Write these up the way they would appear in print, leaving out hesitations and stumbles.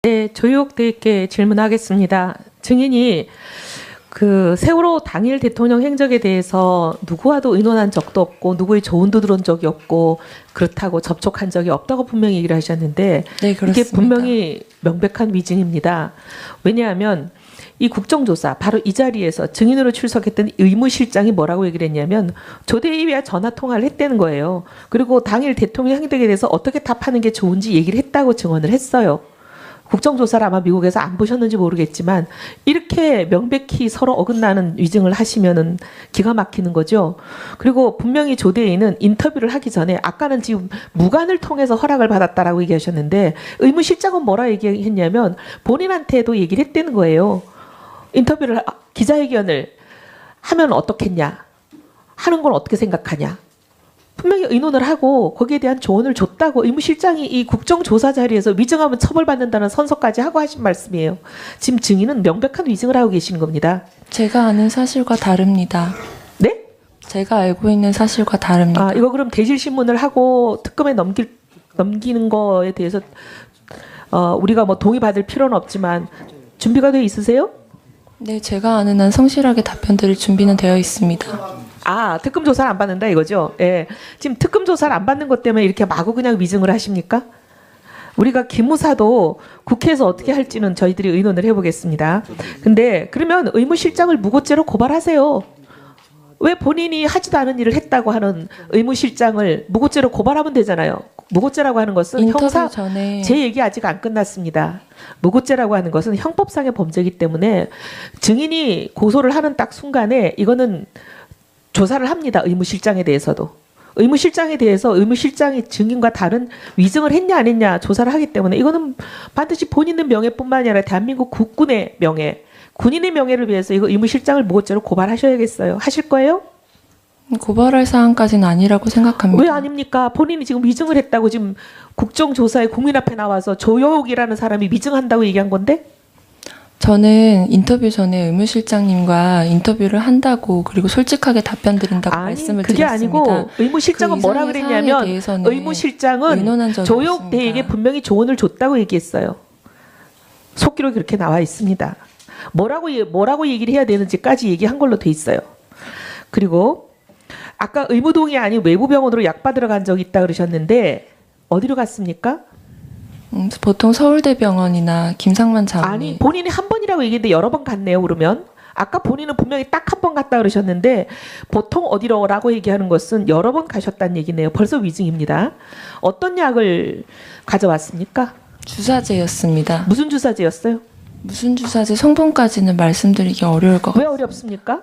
네, 조육대께 질문하겠습니다. 증인이 그 세월호 당일 대통령 행적에 대해서 누구와도 의논한 적도 없고 누구의 조언도 들은 적이 없고 그렇다고 접촉한 적이 없다고 분명히 얘기를 하셨는데 네, 그렇습니다. 이게 분명히 명백한 위증입니다. 왜냐하면 이 국정조사 바로 이 자리에서 증인으로 출석했던 의무실장이 뭐라고 얘기를 했냐면 조대위와 전화통화를 했다는 거예요. 그리고 당일 대통령 행적에 대해서 어떻게 답하는 게 좋은지 얘기를 했다고 증언을 했어요. 국정조사를 아마 미국에서 안 보셨는지 모르겠지만 이렇게 명백히 서로 어긋나는 위증을 하시면은 기가 막히는 거죠. 그리고 분명히 조대인은 인터뷰를 하기 전에 아까는 지금 무관을 통해서 허락을 받았다라고 얘기하셨는데 의무실장은 뭐라 얘기했냐면 본인한테도 얘기를 했다는 거예요. 인터뷰를 기자회견을 하면 어떻겠냐, 하는 건 어떻게 생각하냐. 분명히 의논을 하고 거기에 대한 조언을 줬다고 의무실장이 이 국정조사 자리에서 위증하면 처벌받는다는 선서까지 하고 하신 말씀이에요. 지금 증인은 명백한 위증을 하고 계시는 겁니다. 제가 아는 사실과 다릅니다. 네? 제가 알고 있는 사실과 다릅니다. 아, 이거 그럼 대질신문을 하고 특검에 넘기는 거에 대해서 우리가 뭐 동의받을 필요는 없지만 준비가 돼 있으세요? 네, 제가 아는 한 성실하게 답변 드릴 준비는 되어 있습니다. 아, 특검 조사를 안 받는다 이거죠? 예. 지금 특검 조사를 안 받는 것 때문에 이렇게 마구 그냥 위증을 하십니까? 우리가 기무사도 국회에서 어떻게 할지는 저희들이 의논을 해보겠습니다. 근데 그러면 의무실장을 무고죄로 고발하세요. 왜 본인이 하지도 않은 일을 했다고 하는 의무실장을 무고죄로 고발하면 되잖아요. 무고죄라고 하는 것은 형사, 전에 제 얘기 아직 안 끝났습니다. 무고죄라고 하는 것은 형법상의 범죄이기 때문에 증인이 고소를 하는 딱 순간에 이거는 조사를 합니다. 의무실장에 대해서도. 의무실장에 대해서 의무실장이 증인과 다른 위증을 했냐 안 했냐 조사를 하기 때문에 이거는 반드시 본인의 명예뿐만 아니라 대한민국 국군의 명예, 군인의 명예를 위해서 이거 의무실장을 무고죄로 고발하셔야겠어요. 하실 거예요? 고발할 사안까지는 아니라고 생각합니다. 왜 아닙니까? 본인이 지금 위증을 했다고 지금 국정조사에 국민 앞에 나와서 조여옥이라는 사람이 위증한다고 얘기한 건데? 저는 인터뷰 전에 의무실장님과 인터뷰를 한다고 그리고 솔직하게 답변 드린다고 말씀을 그게 드렸습니다. 아니고 의무실장은 그 뭐라 그랬냐면 의무실장은 조혁대에게 분명히 조언을 줬다고 얘기했어요. 속기록이 그렇게 나와 있습니다. 뭐라고 얘기를 해야 되는지까지 얘기한 걸로 돼 있어요. 그리고 아까 의무동이 아닌 외부병원으로 약 받으러 간 적이 있다 그러셨는데 어디로 갔습니까? 보통 서울대병원이나 김상만 장관이. 아니, 본인이 한 번이라고 얘기했는데 여러 번 갔네요. 그러면 아까 본인은 분명히 딱 한 번 갔다 그러셨는데 보통 어디로라고 얘기하는 것은 여러 번 가셨다는 얘기네요. 벌써 위증입니다. 어떤 약을 가져왔습니까? 주사제였습니다. 무슨 주사제였어요? 무슨 주사제 성분까지는 말씀드리기 어려울 것 왜 같아요. 어렵습니까?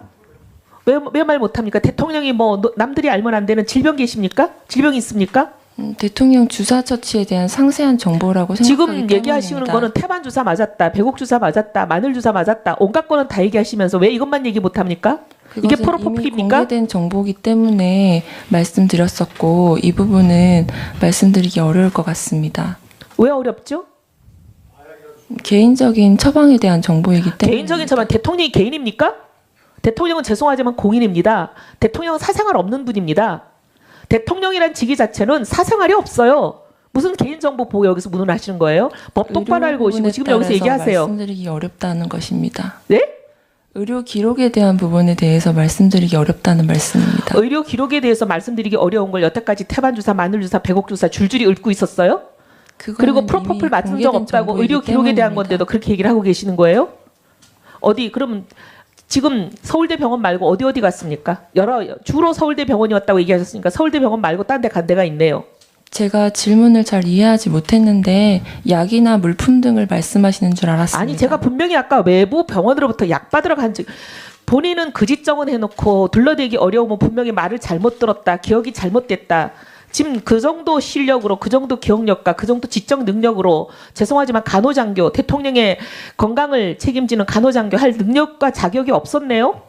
왜 말 못합니까? 대통령이 뭐 남들이 알면 안 되는 질병 계십니까? 질병이 있습니까? 대통령 주사 처치에 대한 상세한 정보라고 생각하기 지금 때문입니다. 얘기하시는 거는 태반 주사 맞았다, 배곡 주사 맞았다, 마늘 주사 맞았다, 온갖 거는 다 얘기하시면서 왜 이것만 얘기 못합니까? 이게 이미 프로포필입니까? 공개된 정보이기 때문에 말씀드렸었고 이 부분은 말씀드리기 어려울 것 같습니다. 왜 어렵죠? 개인적인 처방에 대한 정보이기 때문에. 개인적인 처방, 대통령이 개인입니까? 대통령은 죄송하지만 공인입니다. 대통령은 사생활 없는 분입니다. 대통령이란 직위 자체는 사생활이 없어요. 무슨 개인정보 보고 여기서 문의하시는 거예요? 법 똑바로 알고 오시고 지금 여기서 얘기하세요. 말씀드리기 어렵다는 것입니다. 네? 의료 기록에 대한 부분에 대해서 말씀드리기 어렵다는 말씀입니다. 의료 기록에 대해서 말씀드리기 어려운 걸 여태까지 태반주사, 마늘주사, 배곡주사 줄줄이 읊고 있었어요? 그리고 프로포폴 맞은 적 없다고 의료 기록에 대한 건데도 그렇게 얘기를 하고 계시는 거예요? 어디 그럼 지금 서울대병원 말고 어디 갔습니까? 주로 서울대병원이었다고 얘기하셨으니까 서울대병원 말고 딴 데 간 데가 있네요. 제가 질문을 잘 이해하지 못했는데 약이나 물품 등을 말씀하시는 줄 알았습니다. 아니 제가 분명히 아까 외부 병원으로부터 약 받으러 간 적 본인은 그 지정은 해놓고 둘러대기 어려우면 분명히 말을 잘못 들었다. 기억이 잘못됐다. 지금 그 정도 실력으로 그 정도 기억력과 그 정도 지적 능력으로 죄송하지만 간호장교 대통령의 건강을 책임지는 간호장교 할 능력과 자격이 없었네요.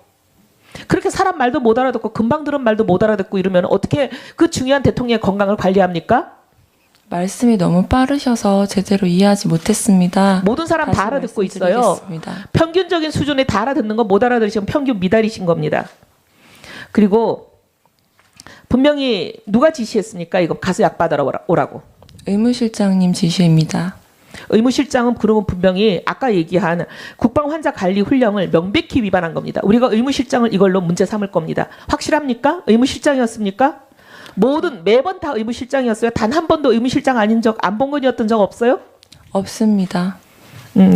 그렇게 사람 말도 못 알아듣고 금방 들은 말도 못 알아듣고 이러면 어떻게 그 중요한 대통령의 건강을 관리합니까? 말씀이 너무 빠르셔서 제대로 이해하지 못했습니다. 모든 사람 다 알아듣고 있어요. 평균적인 수준에 다 알아듣는 거 못 알아들으시면 평균 미달이신 겁니다. 그리고 분명히 누가 지시했습니까? 이거 가서 약 받으러 오라고. 의무실장님 지시입니다. 의무실장은 그러면 분명히 아까 얘기한 국방환자관리훈령을 명백히 위반한 겁니다. 우리가 의무실장을 이걸로 문제 삼을 겁니다. 확실합니까? 의무실장이었습니까? 매번 다 의무실장이었어요? 단 한 번도 의무실장 아닌 적, 안봉근이었던 적 없어요? 없습니다.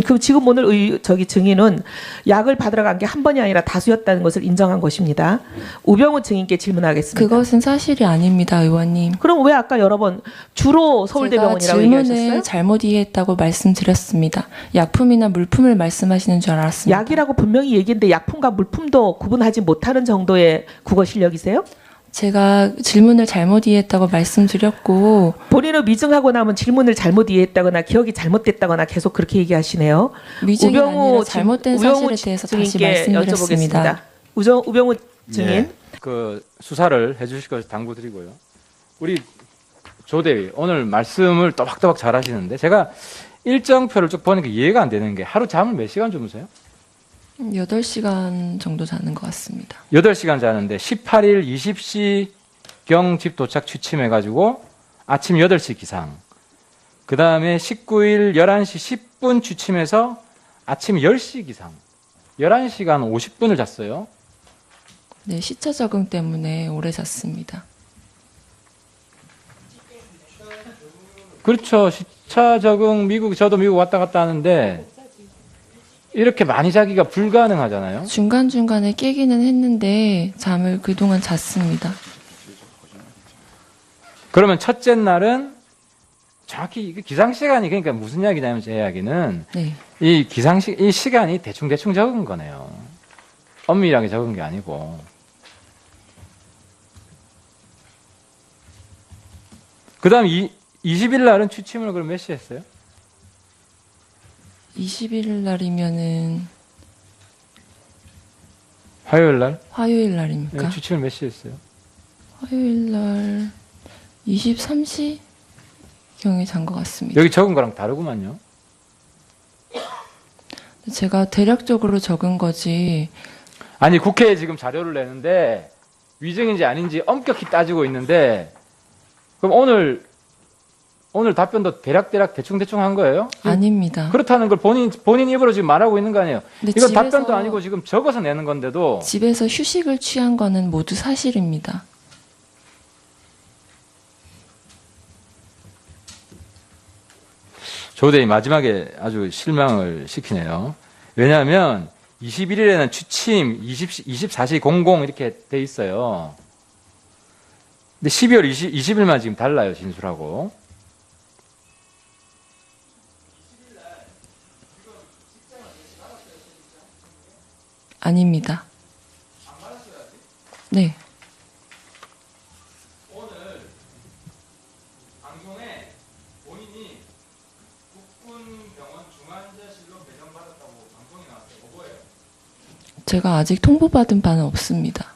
그럼 지금 오늘 증인은 약을 받으러 간 게 한 번이 아니라 다수였다는 것을 인정한 것입니다. 우병우 증인께 질문하겠습니다. 그것은 사실이 아닙니다, 의원님. 그럼 왜 아까 여러 번 주로 서울대병원이라고 제가 얘기하셨어요? 질문을 잘못 이해했다고 말씀드렸습니다. 약품이나 물품을 말씀하시는 줄 알았습니다. 약이라고 분명히 얘기했는데 약품과 물품도 구분하지 못하는 정도의 국어 실력이세요? 제가 질문을 잘못 이해했다고 말씀드렸고 본인은 미증하고 나면 질문을 잘못 이해했다거나 기억이 잘못됐다거나 계속 그렇게 얘기하시네요. 미증이 아니라 잘못된 사실에 대해서 다시 말씀드렸습니다. 우병우 증인. 네, 그 수사를 해주실 것을 당부드리고요. 우리 조대위 오늘 말씀을 또박또박 잘하시는데 제가 일정표를 쭉 보니까 이해가 안 되는 게 하루 잠을 몇 시간 주무세요? 8시간 정도 자는 것 같습니다. 8시간 자는데 18일 20시경 집 도착 취침해가지고 아침 8시 기상. 그 다음에 19일 11시 10분 취침해서 아침 10시 기상. 11시간 50분을 잤어요. 네, 시차 적응 때문에 오래 잤습니다. 그렇죠. 시차 적응 저도 미국 왔다 갔다 하는데 이렇게 많이 자기가 불가능하잖아요. 중간중간에 깨기는 했는데 잠을 그동안 잤습니다. 그러면 첫째 날은 정확히 이게 기상시간이 그러니까 무슨 이야기냐면 제 이야기는 네. 이 시간이 대충 적은 거네요. 엄밀하게 적은 게 아니고. 그 다음 20일 날은 취침을 그럼 몇 시에 했어요? 20일 날이면은 화요일 날? 화요일 날입니까? 네, 취침을 몇 시에 했어요? 화요일 날 23시 경에 잔 것 같습니다. 여기 적은 거랑 다르구만요. 제가 대략적으로 적은 거지. 아니 국회에 지금 자료를 내는데 위증인지 아닌지 엄격히 따지고 있는데 그럼 오늘 답변도 대략 대충 한 거예요? 아닙니다. 그렇다는 걸 본인 입으로 지금 말하고 있는 거 아니에요? 근데 이건 집에서- 답변도 아니고 지금 적어서 내는 건데도 집에서 휴식을 취한 거는 모두 사실입니다. 조대위 마지막에 아주 실망을 시키네요. 왜냐하면 21일에는 취침 24시 00 이렇게 돼 있어요. 근데 12월 20일만 지금 달라요, 진술하고. 아닙니다. 네. 오늘 방송에 본인이 국군병원 중환자실로 배정받았다고 방송이 나왔어요. 뭐예요? 제가 아직 통보받은 바는 없습니다.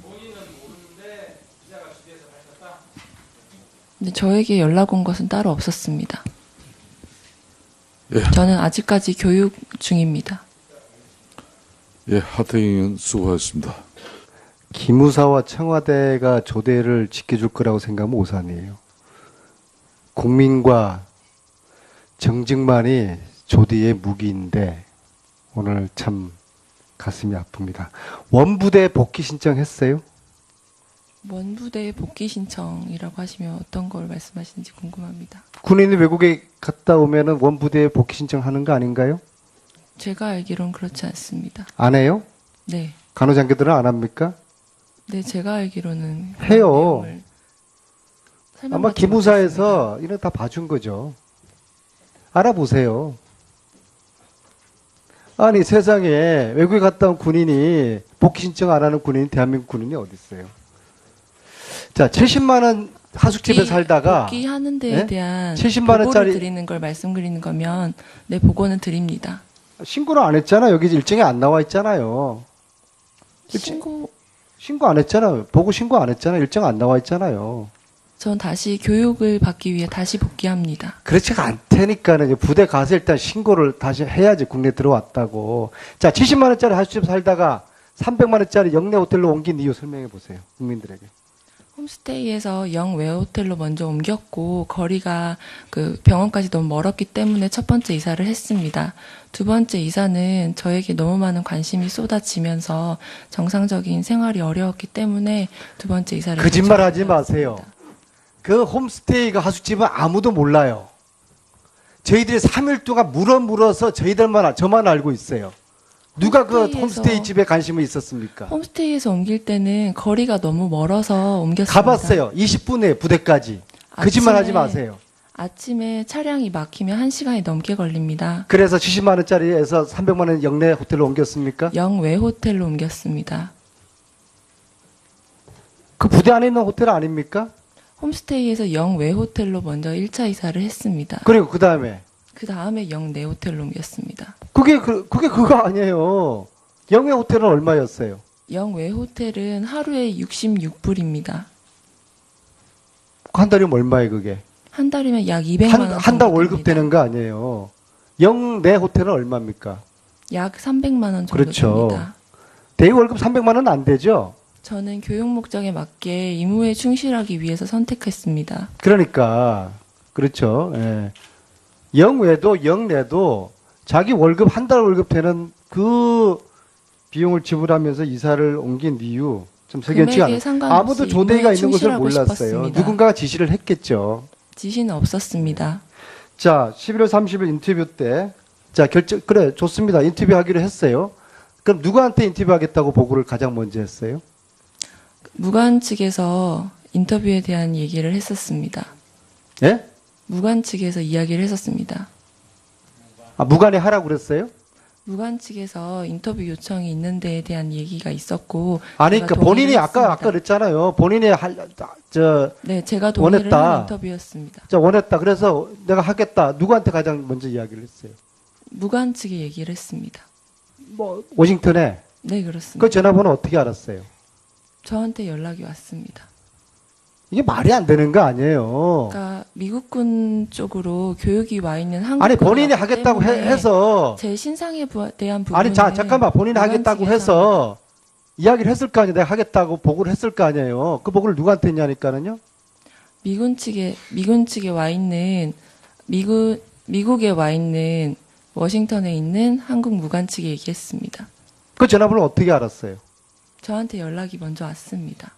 본인은 모르는데 기자가 주위에서 밝혔다? 근데 저에게 연락 온 것은 따로 없었습니다. 예. 저는 아직까지 교육 중입니다. 예, 하태경 의원 수고하셨습니다. 기무사와 청와대가 조대를 지켜줄 거라고 생각하면 오산이에요. 국민과 정직만이 조대의 무기인데 오늘 참 가슴이 아픕니다. 원부대 복귀 신청했어요? 원부대 복귀 신청이라고 하시면 어떤 걸 말씀하시는지 궁금합니다. 군인이 외국에 갔다 오면은 원부대에 복귀 신청하는 거 아닌가요? 제가 알기론 그렇지 않습니다. 안 해요? 네. 간호장교들은 안 합니까? 네, 제가 알기로는 그런 해요. 내용을 아마 설명받지 기무사에서 이런 다 봐준 거죠. 알아보세요. 아니 세상에 외국에 갔다 온 군인이 복귀 신청 안 하는 군인이 대한민국 군인이 어디 있어요? 자, 70만 원 하숙집에 살다가 복귀하는 데에 예? 대한 70만 보고를 원짜리- 드리는 걸 말씀드리는 거면 네, 보고는 드립니다. 신고를 안 했잖아. 여기 일정에 안 나와 있잖아요. 신고 안 했잖아요. 보고 신고 안 했잖아요. 일정 안 나와 있잖아요. 전 다시 교육을 받기 위해 다시 복귀합니다. 그렇지가 않다니까는 이제 부대 가서 일단 신고를 다시 해야지 국내 들어왔다고. 자, 70만 원짜리 하숙집 살다가 300만 원짜리 영내 호텔로 옮긴 이유 설명해 보세요. 국민들에게. 홈스테이에서 영외 호텔로 먼저 옮겼고 거리가 그 병원까지 너무 멀었기 때문에 첫 번째 이사를 했습니다. 두 번째 이사는 저에게 너무 많은 관심이 쏟아지면서 정상적인 생활이 어려웠기 때문에 두 번째 이사를 거짓말하지 결정하게 마세요. 되었습니다. 그 홈스테이가 하숙집은 아무도 몰라요. 저희들이 3일 동안 물어서 저만 알고 있어요. 누가 그 홈스테이에서- 홈스테이 집에 관심이 있었습니까? 홈스테이에서 옮길 때는 거리가 너무 멀어서 옮겼습니다. 가봤어요. 20분에 부대까지. 거짓말하지 아침에- 마세요. 아침에 차량이 막히면 1시간이 넘게 걸립니다. 그래서 70만 원짜리에서 300만 원 영내 호텔로 옮겼습니까? 영외 호텔로 옮겼습니다. 그 부대 안에 있는 호텔 아닙니까? 홈스테이에서 영외 호텔로 먼저 1차 이사를 했습니다. 그리고 그 다음에 그 다음에 영내 호텔로 옮겼습니다. 그게 그거 아니에요. 영외 호텔은 얼마였어요? 영외 호텔은 하루에 66불입니다. 한 달이면 얼마예요, 그게? 한 달이면 약 200만 원. 한 달 월급 되는 거 아니에요. 영내 호텔은 얼마입니까? 약 300만 원 정도 그렇죠. 됩니다. 대위 월급 300만 원 안 되죠? 저는 교육 목적에 맞게 임무에 충실하기 위해서 선택했습니다. 그러니까 그렇죠. 예. 영외도 영내도 자기 월급 한 달 월급 되는 그 비용을 지불하면서 이사를 옮긴 이유 좀 석연치가 금액에 않아요. 상관없이 아무도 조대가 임무에 있는 것을 충실하고 몰랐어요. 싶었습니다. 누군가가 지시를 했겠죠. 지시는 없었습니다. 자, 11월 30일 인터뷰 때, 자, 그래, 좋습니다. 인터뷰하기로 했어요. 그럼 누구한테 인터뷰하겠다고 보고를 가장 먼저 했어요? 무관 측에서 인터뷰에 대한 얘기를 했었습니다. 예? 무관 측에서 이야기를 했었습니다. 아, 무관에 하라고 그랬어요? 무관 측에서 인터뷰 요청이 있는 데에 대한 얘기가 있었고 아니, 제가 그러니까 본인이 동의를 아까 했습니다. 그랬잖아요. 본인이 네, 제가 동의를 원했다. 한 인터뷰였습니다. 원했다. 그래서 내가 하겠다. 누구한테 가장 먼저 이야기를 했어요? 무관 측에 얘기를 했습니다. 워싱턴에. 네, 그렇습니다. 그 전화번호 어떻게 알았어요? 저한테 연락이 왔습니다. 이게 말이 안 되는 거 아니에요. 그러니까 미국군 쪽으로 교육이 와 있는 한국 아니, 본인이 하겠다고 해서. 제 신상에 대한 부분은 아니, 자, 잠깐만. 본인이 무관 하겠다고 측에서 해서 이야기를 했을 거 아니에요. 내가 하겠다고 보고를 했을 거 아니에요. 그 보고를 누구한테 했냐니까는요. 미군 측에 와 있는 미국에 와 있는 워싱턴에 있는 한국 무관 측에 얘기했습니다. 그 전화번호 어떻게 알았어요? 저한테 연락이 먼저 왔습니다.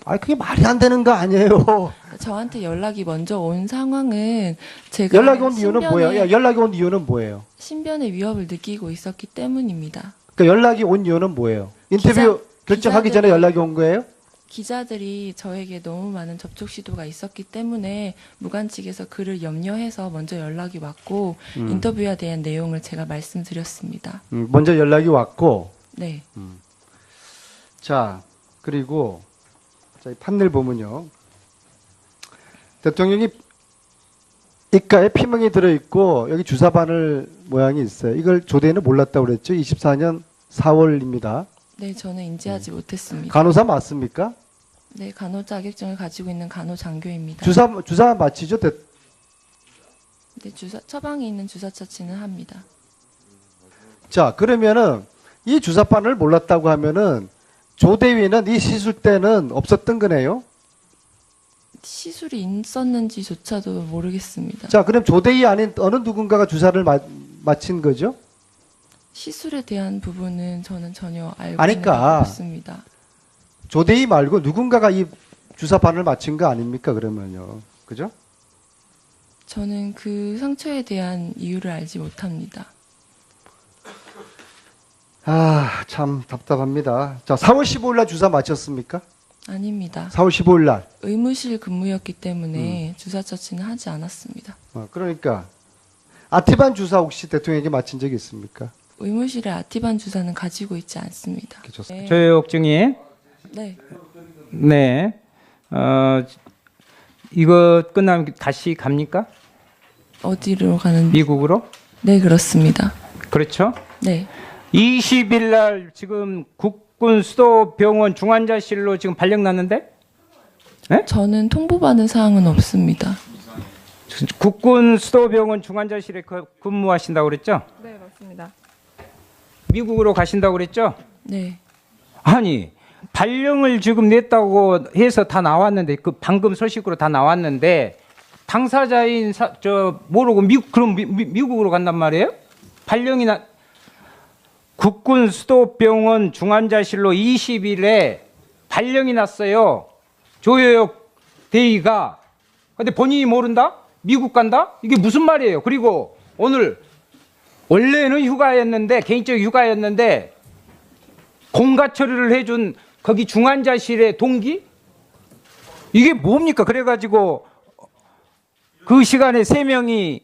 아니, 그게 말이 안 되는 거 아니에요. 저한테 연락이 먼저 온 상황은 제가 연락이 온 이유는 뭐예요? 야, 연락이 온 이유는 뭐예요? 신변의 위협을 느끼고 있었기 때문입니다. 그러니까 연락이 온 이유는 뭐예요? 인터뷰 결정하기 전에 기자들이- 연락이 온 거예요? 기자들이 저에게 너무 많은 접촉 시도가 있었기 때문에 무관 측에서 그를 염려해서 먼저 연락이 왔고 인터뷰에 대한 내용을 제가 말씀드렸습니다. 먼저 연락이 왔고, 네. 자, 그리고, 자, 이 판넬 보면요. 대통령이 입가에 피멍이 들어있고, 여기 주사바늘 모양이 있어요. 이걸 조대는 몰랐다고 그랬죠? 24년 4월입니다. 네, 저는 인지하지 못했습니다. 간호사 맞습니까? 네, 간호 자격증을 가지고 있는 간호 장교입니다. 주사 맞히죠? 네, 처방에 있는 주사 처치는 합니다. 자, 그러면은 이 주사바늘 몰랐다고 하면은 조대위는 이 시술 때는 없었던 거네요? 시술이 있었는지조차도 모르겠습니다. 자, 그럼 조대위 아닌 어느 누군가가 주사를 맞힌 거죠? 시술에 대한 부분은 저는 전혀 알고 아니까. 있는 바가 없습니다. 조대위 말고 누군가가 이 주사바늘 맞힌 거 아닙니까? 그러면요. 그죠? 저는 그 상처에 대한 이유를 알지 못합니다. 아, 참 답답합니다. 자, 4월 15일 날 주사 맞췄습니까? 아닙니다. 4월 15일 날. 의무실 근무였기 때문에 주사 처치는 하지 않았습니다. 그러니까 아티반 주사 혹시 대통령에게 맞힌 적이 있습니까? 의무실에 아티반 주사는 가지고 있지 않습니다. 이렇게 줬어요. 네. 조혁증이 네. 네. 이거 끝나면 다시 갑니까? 어디로 가는? 미국으로? 네, 그렇습니다. 그렇죠? 네. 20일 날 지금 국군 수도병원 중환자실로 지금 발령 났는데? 저는 통보받은 사항은 없습니다. 국군 수도병원 중환자실에 근무하신다고 그랬죠? 네, 맞습니다. 미국으로 가신다고 그랬죠? 네. 아니, 발령을 지금 냈다고 해서 다 나왔는데 그 방금 소식으로 다 나왔는데 당사자인 모르고 그럼 미국으로 간단 말이에요? 발령이 국군 수도병원 중환자실로 20일에 발령이 났어요. 조여역 대위가. 근데 본인이 모른다? 미국 간다? 이게 무슨 말이에요? 그리고 오늘 원래는 휴가였는데 개인적 휴가였는데 공가 처리를 해준 거기 중환자실의 동기? 이게 뭡니까? 그래가지고 그 시간에 3명이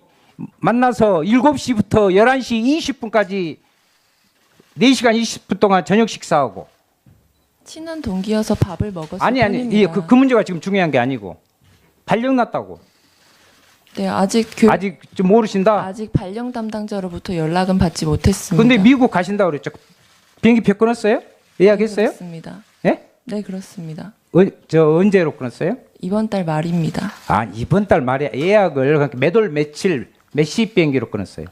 만나서 7시부터 11시 20분까지 4시간 20분 동안 저녁 식사하고. 친한 동기여서 밥을 먹었을 아니 뿐입니다. 예, 그 문제가 지금 중요한 게 아니고 발령 났다고. 네, 아직 좀 모르신다. 아직 발령 담당자로부터 연락은 받지 못했습니다. 근데 미국 가신다고 그랬죠. 비행기 표 끊었어요? 예약했어요? 그렇습니다. 예? 네, 그렇습니다. 언제로 끊었어요? 이번 달 말입니다. 아, 이번 달 말에 예약을 그러니까 매달 며칠 몇 시 비행기로 끊었어요?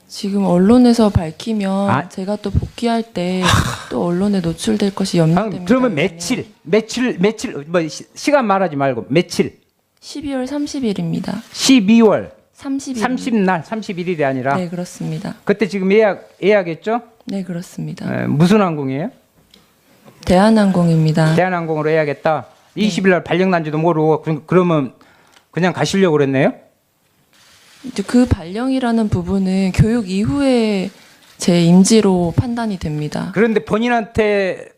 지금 언론에서 밝히면 아. 제가 또 복귀할 때 또 언론에 노출될 것이 염려됩니다. 그러면 의원님. 며칠 시간 말하지 말고 며칠? 12월 30일입니다. 12월 30일. 30날 31일이 아니라 네, 그렇습니다. 그때 지금 예약했죠? 네, 그렇습니다. 무슨 항공이에요? 대한항공입니다. 대한항공으로 예약했다. 네. 20일 날 발령 난지도 모르고 그러면 그냥 가시려고 그랬네요? 이제 그 발령이라는 부분은 교육 이후에 제 임지로 판단이 됩니다. 그런데 본인한테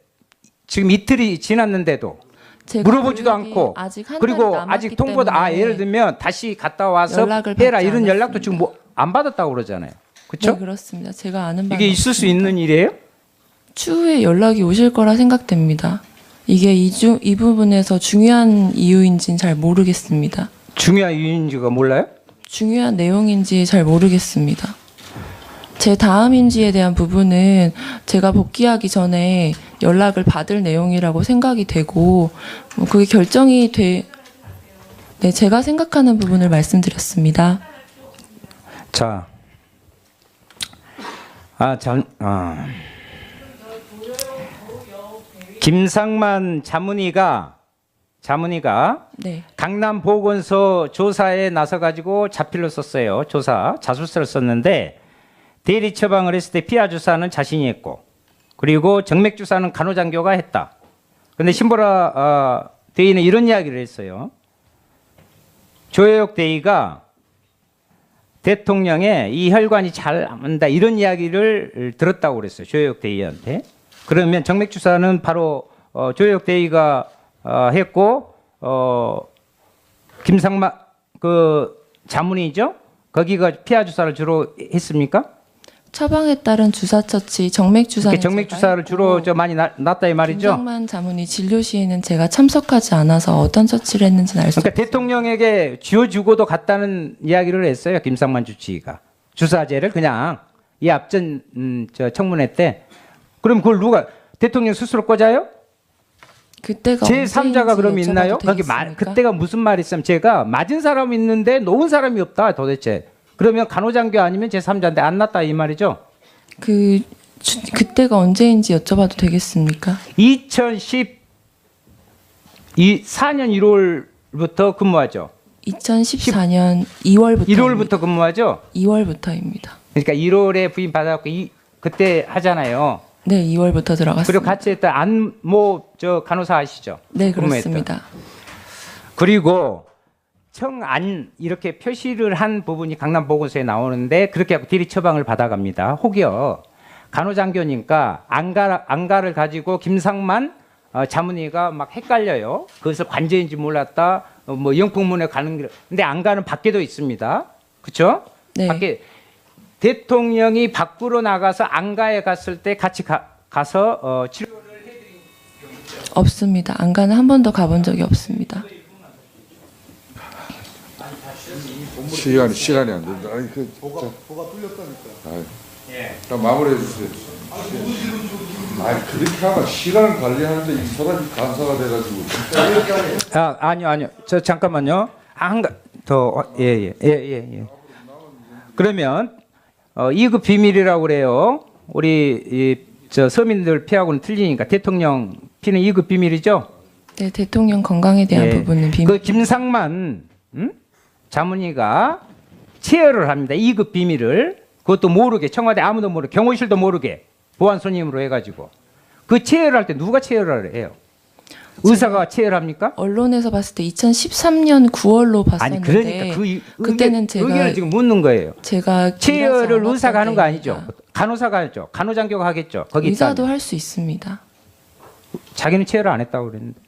지금 이틀이 지났는데도 제가 물어보지도 교육이 않고 아직 한 그리고 달이 남았기 아직 통보도 때문에 예를 들면 다시 갔다 와서 연락을 해라 받지 이런 연락도 않았습니다. 지금 뭐 안 받았다고 그러잖아요. 그렇죠? 네, 그렇습니다. 제가 아는 바는 이게 있을 수 없습니다. 있는 일이에요? 추후에 연락이 오실 거라 생각됩니다. 이게 이 부분에서 중요한 이유인지는 잘 모르겠습니다. 중요한 이유인지가 몰라요? 중요한 내용인지 잘 모르겠습니다. 제 다음 임지에 대한 부분은 제가 복귀하기 전에 연락을 받을 내용이라고 생각이 되고 그게 결정이 네, 제가 생각하는 부분을 말씀드렸습니다. 자, 김상만 자문위가 네, 강남 보건소 조사에 나서 가지고 자필로 썼어요. 자술서를 썼는데 대리 처방을 했을 때 피하 주사는 자신이 했고 그리고 정맥 주사는 간호장교가 했다. 그런데 신보라 대위는 이런 이야기를 했어요. 조혜옥 대위가 대통령의 이 혈관이 잘 안다 이런 이야기를 들었다고 그랬어요. 조혜옥 대위한테. 그러면 정맥 주사는 바로 조혜옥 대위가 했고 김상만 그 자문이죠. 거기가 피하 주사를 주로 했습니까? 처방에 따른 주사 처치, 정맥 주사는 정맥 제가 주사를 했고, 주로 많이 났다 이 말이죠. 김상만 자문이 진료 시에는 제가 참석하지 않아서 어떤 처치를 했는지는 알 수 그러니까 대통령에게 쥐어주고도 갔다는 이야기를 했어요. 김상만 주치의가 주사제를 그냥 이 앞전 청문회 때. 그럼 그걸 누가 대통령 스스로 꽂아요? 그때가 제 3자가 언제인지 그럼 있나요? 여쭤봐도 거기 되겠습니까? 그때가 무슨 말이 있으면 제가 맞은 사람이 있는데 놓은 사람이 없다 도대체. 그러면 간호장교 아니면 제 3자인데 안 났다 이 말이죠. 그때가 언제인지 여쭤봐도 되겠습니까? 2014년 1월부터 근무하죠. 2014년 2월부터 1월부터 근무하죠. 2월부터입니다. 그러니까 1월에 부임 받아갖고 그때 하잖아요. 네, 2월부터 들어갔습니다. 그리고 같이 했던 안모 간호사 아시죠? 네, 근무했던. 그렇습니다. 그리고 청안 이렇게 표시를 한 부분이 강남보건소에 나오는데 그렇게 하고 대리 처방을 받아갑니다. 혹여 간호장교니까 안가를 가지고 김상만 자문위가 막 헷갈려요. 그것을 관제인지 몰랐다. 뭐 영풍문에 가는 길. 근데 안가는 밖에도 있습니다. 그렇죠? 네. 밖에 대통령이 밖으로 나가서 안가에 갔을 때 같이 가서 치료를 없습니다. 안가는 한 번도 가본 적이 없습니다. 시간이 안 된다. 아니 보가 뚫렸다니까. 자, 마무리해 주세요. 아니 그렇게 하면 시간 관리하는데 이 사람이 간사가 돼가지고. 아니요. 저 잠깐만요. 예. 그러면 2급 비밀이라고 그래요. 우리 저 서민들 피하고는 틀리니까 대통령 씨는 2급 비밀이죠? 네, 대통령 건강에 대한 예. 부분은 비밀. 그 김상만 자문위가 체열을 합니다. 2급 비밀을. 그것도 모르게, 청와대 아무도 모르게, 경호실도 모르게 보안 손님으로 해가지고. 그 체열할 때 누가 체열을 해요? 의사가 체열합니까? 언론에서 봤을 때 2013년 9월로 아니 봤었는데 그러니까 그 그때는 제가 의견을 지금 묻는 거예요. 제가 체열을 일하지 의사가 하는 거 아니죠? 않았던 간호사가 하죠. 간호장교가 하겠죠. 거기 의사도 있다면. 할 수 있습니다. 자기는 체열을 안 했다고 그랬는데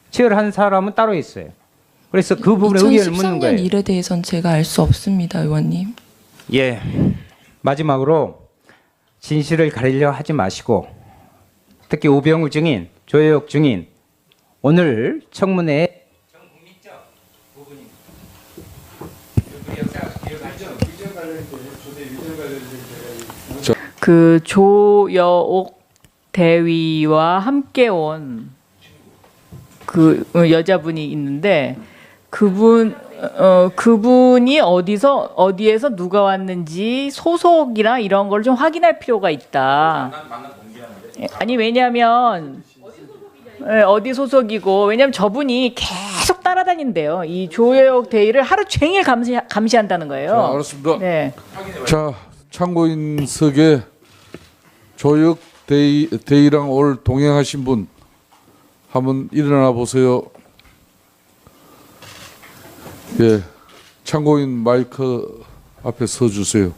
체열한 사람은 따로 있어요. 그래서 그 부분에 의견을 묻는 2013년 거예요. 일에 대해서는 제가 알 수 없습니다, 의원님. 예. 마지막으로 진실을 가리려 하지 마시고 특히 우병우 증인, 조혜옥 증인 오늘 청문회 그 조여옥 대위와 함께 온 그 여자분이 있는데 그분이 어디에서 누가 왔는지 소속이나 이런 걸 좀 확인할 필요가 있다. 아니 왜냐하면 어디 소속이고 왜냐하면 저분이 계속 따라다닌대요. 이 조여옥 대위를 하루 종일 감시한다는 거예요. 자, 알았습니다. 네. 자, 참고인석에 조혁 대위랑 오늘 동행하신 분 한번 일어나 보세요. 예, 참고인 마이크 앞에 서 주세요.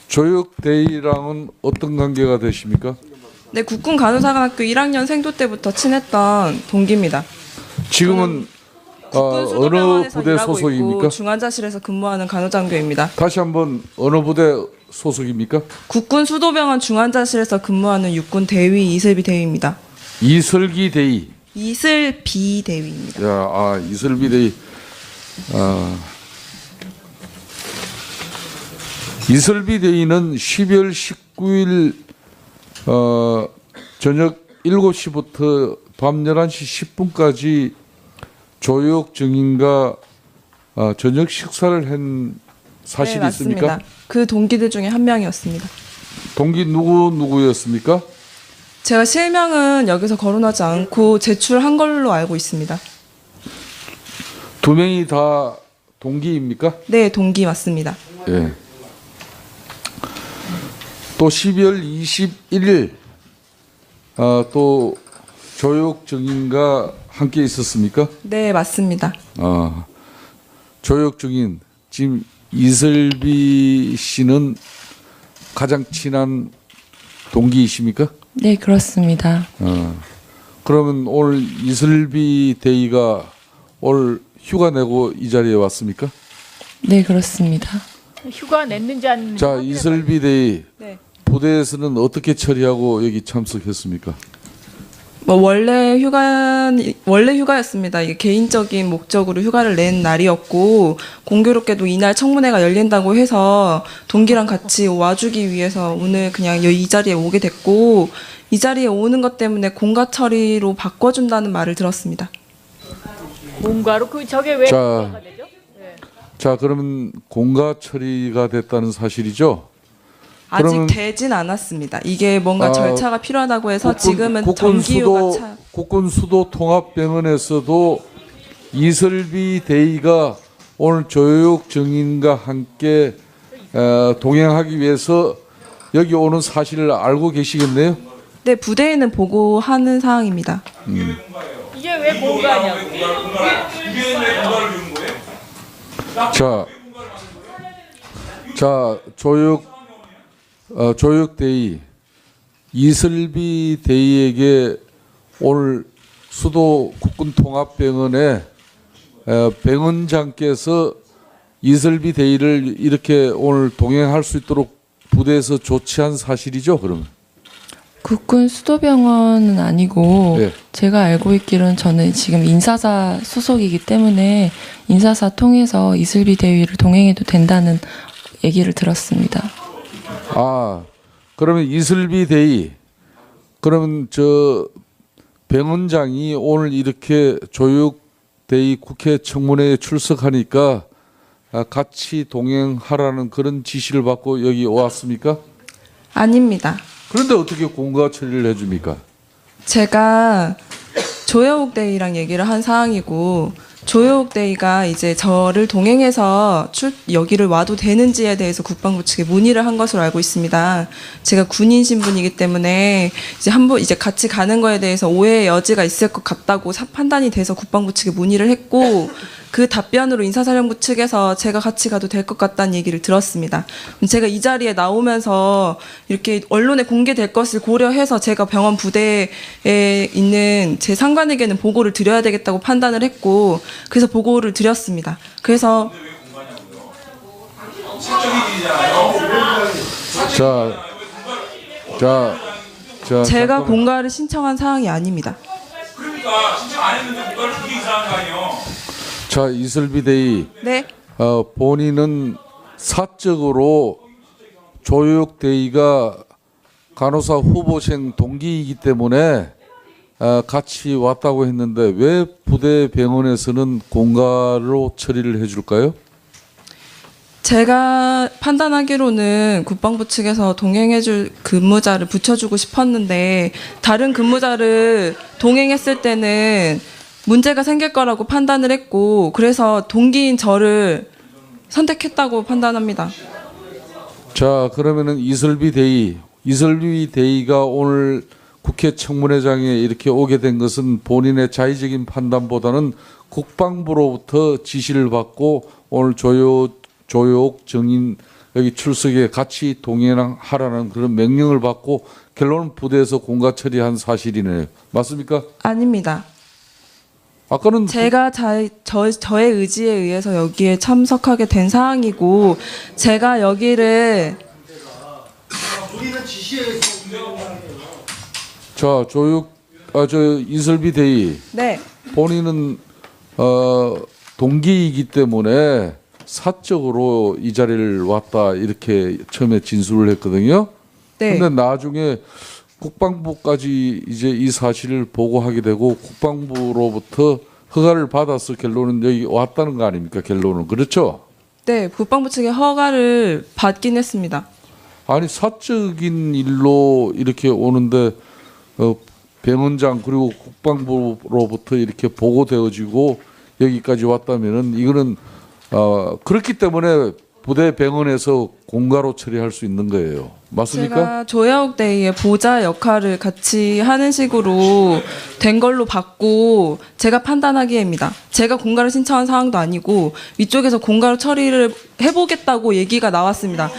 조혁 대위랑은 어떤 관계가 되십니까? 네, 국군 간호사관학교 1학년 생도 때부터 친했던 동기입니다. 지금은 국군 어느 수도병원에서 부대 일하고 소속입니까? 있고 중환자실에서 근무하는 간호장교입니다. 다시 한번 어느 부대 소속입니까? 국군 수도병원 중환자실에서 근무하는 육군 대위 이슬비 대위입니다. 이슬기 대위. 이슬비 대위입니다. 이슬비 대위. 이슬비 대위는 12월 19일 저녁 7시부터 밤 11시 10분까지 조혁 증인과 저녁 식사를 한 사실이 네, 있습니까? 맞습니다. 그 동기들 중에 한 명이었습니다. 동기 누구였습니까? 제가 실명은 여기서 거론하지 않고 제출한 걸로 알고 있습니다. 두 명이 다 동기입니까? 네, 동기 맞습니다. 예. 또 12월 21일 또 조혁 증인과 함께 있었습니까? 네, 맞습니다. 조혁 증인 지금 이슬비 씨는 가장 친한 동기이십니까? 네, 그렇습니다. 그러면 오늘 이슬비 대위가 올 휴가 내고 이 자리에 왔습니까? 네, 그렇습니다. 휴가 냈는지 안 냈는지. 자, 이슬비 대위 네. 부대에서는 어떻게 처리하고 여기 참석했습니까? 원래 휴가였습니다. 이게 개인적인 목적으로 휴가를 낸 날이었고 공교롭게도 이날 청문회가 열린다고 해서 동기랑 같이 와주기 위해서 오늘 그냥 이 자리에 오게 됐고 이 자리에 오는 것 때문에 공가 처리로 바꿔준다는 말을 들었습니다. 공가로 저게 왜 자, 공가가 되죠? 자, 그러면 공가 처리가 됐다는 사실이죠? 아직 그러면 되진 않았습니다. 이게 뭔가 절차가 필요하다고 해서 지금은 정기휴가 국군 수도 통합병원에서도 이슬비 대위가 오늘 조혁 증인과 함께 동행하기 위해서 여기 오는 사실을 알고 계시겠네요? 네, 부대에는 보고하는 사항입니다. 이게 왜 공가냐고. 자, 조혁 대위 이슬비 대위에게 오늘 수도 국군통합병원에 병원장께서 이슬비 대위를 이렇게 오늘 동행할 수 있도록 부대에서 조치한 사실이죠, 그러면? 국군 수도병원은 아니고 네. 제가 알고 있기로는 저는 지금 인사사 소속이기 때문에 인사사 통해서 이슬비 대위를 동행해도 된다는 얘기를 들었습니다. 그러면 이슬비 대위, 그러면 저 병원장이 오늘 이렇게 조혁 대위 국회 청문회에 출석하니까 같이 동행하라는 그런 지시를 받고 여기 왔습니까? 아닙니다. 그런데 어떻게 공가 처리를 해줍니까? 제가 조여옥 데이랑 얘기를 한 사항이고 조여옥 데이가 이제 저를 동행해서 여기를 와도 되는지에 대해서 국방부 측에 문의를 한 것으로 알고 있습니다. 제가 군인 신분이기 때문에 이제 한번 이제 같이 가는 거에 대해서 오해의 여지가 있을 것 같다고 판단이 돼서 국방부 측에 문의를 했고 그 답변으로 인사사령부 측에서 제가 같이 가도 될 것 같다는 얘기를 들었습니다. 제가 이 자리에 나오면서 이렇게 언론에 공개될 것을 고려해서 제가 병원 부대에 있는 제 상관에게는 보고를 드려야 되겠다고 판단을 했고 그래서 보고를 드렸습니다. 그래서 제가 잠깐만. 공가를 신청한 사항이 아닙니다. 그러니까 신청 안 했는데 뭔가를 그게 이상한 거 아니에요? 자, 이슬비 대의. 네. 본인은 사적으로 조혁 대의가 간호사 후보생 동기이기 때문에 같이 왔다고 했는데 왜 부대 병원에서는 공가로 처리를 해줄까요? 제가 판단하기로는 국방부 측에서 동행해줄 근무자를 붙여주고 싶었는데 다른 근무자를 동행했을 때는 문제가 생길 거라고 판단을 했고 그래서 동기인 저를 선택했다고 판단합니다. 자, 그러면은 이슬비 대의가 오늘 국회 청문회장에 이렇게 오게 된 것은 본인의 자의적인 판단보다는 국방부로부터 지시를 받고 오늘 조여옥 정인 여기 출석에 같이 동행하라는 그런 명령을 받고 결론은 부대에서 공가 처리한 사실이네요. 맞습니까? 아닙니다. 아까는 제가 저의 의지에 의해서 여기에 참석하게 된 사항이고 제가 여기를 자, 이슬비 대의. 네. 본인은 동기이기 때문에 사적으로 이 자리를 왔다 이렇게 처음에 진술을 했거든요. 네. 근데 나중에 국방부까지 이제 이 사실을 보고하게 되고 국방부로부터 허가를 받아서 결론은 여기 왔다는 거 아닙니까? 결론은 그렇죠? 네, 국방부 측의 허가를 받긴 했습니다. 아니 사적인 일로 이렇게 오는데 병원장 그리고 국방부로부터 이렇게 보고되어지고 여기까지 왔다면은 이거는 그렇기 때문에 부대 병원에서 공가로 처리할 수 있는 거예요. 맞습니까? 제가 조여옥 데이의 보좌 역할을 같이 하는 식으로 된 걸로 봤고 제가 판단하기에입니다. 제가 공가를 신청한 사항도 아니고 위쪽에서 공가로 처리를 해보겠다고 얘기가 나왔습니다.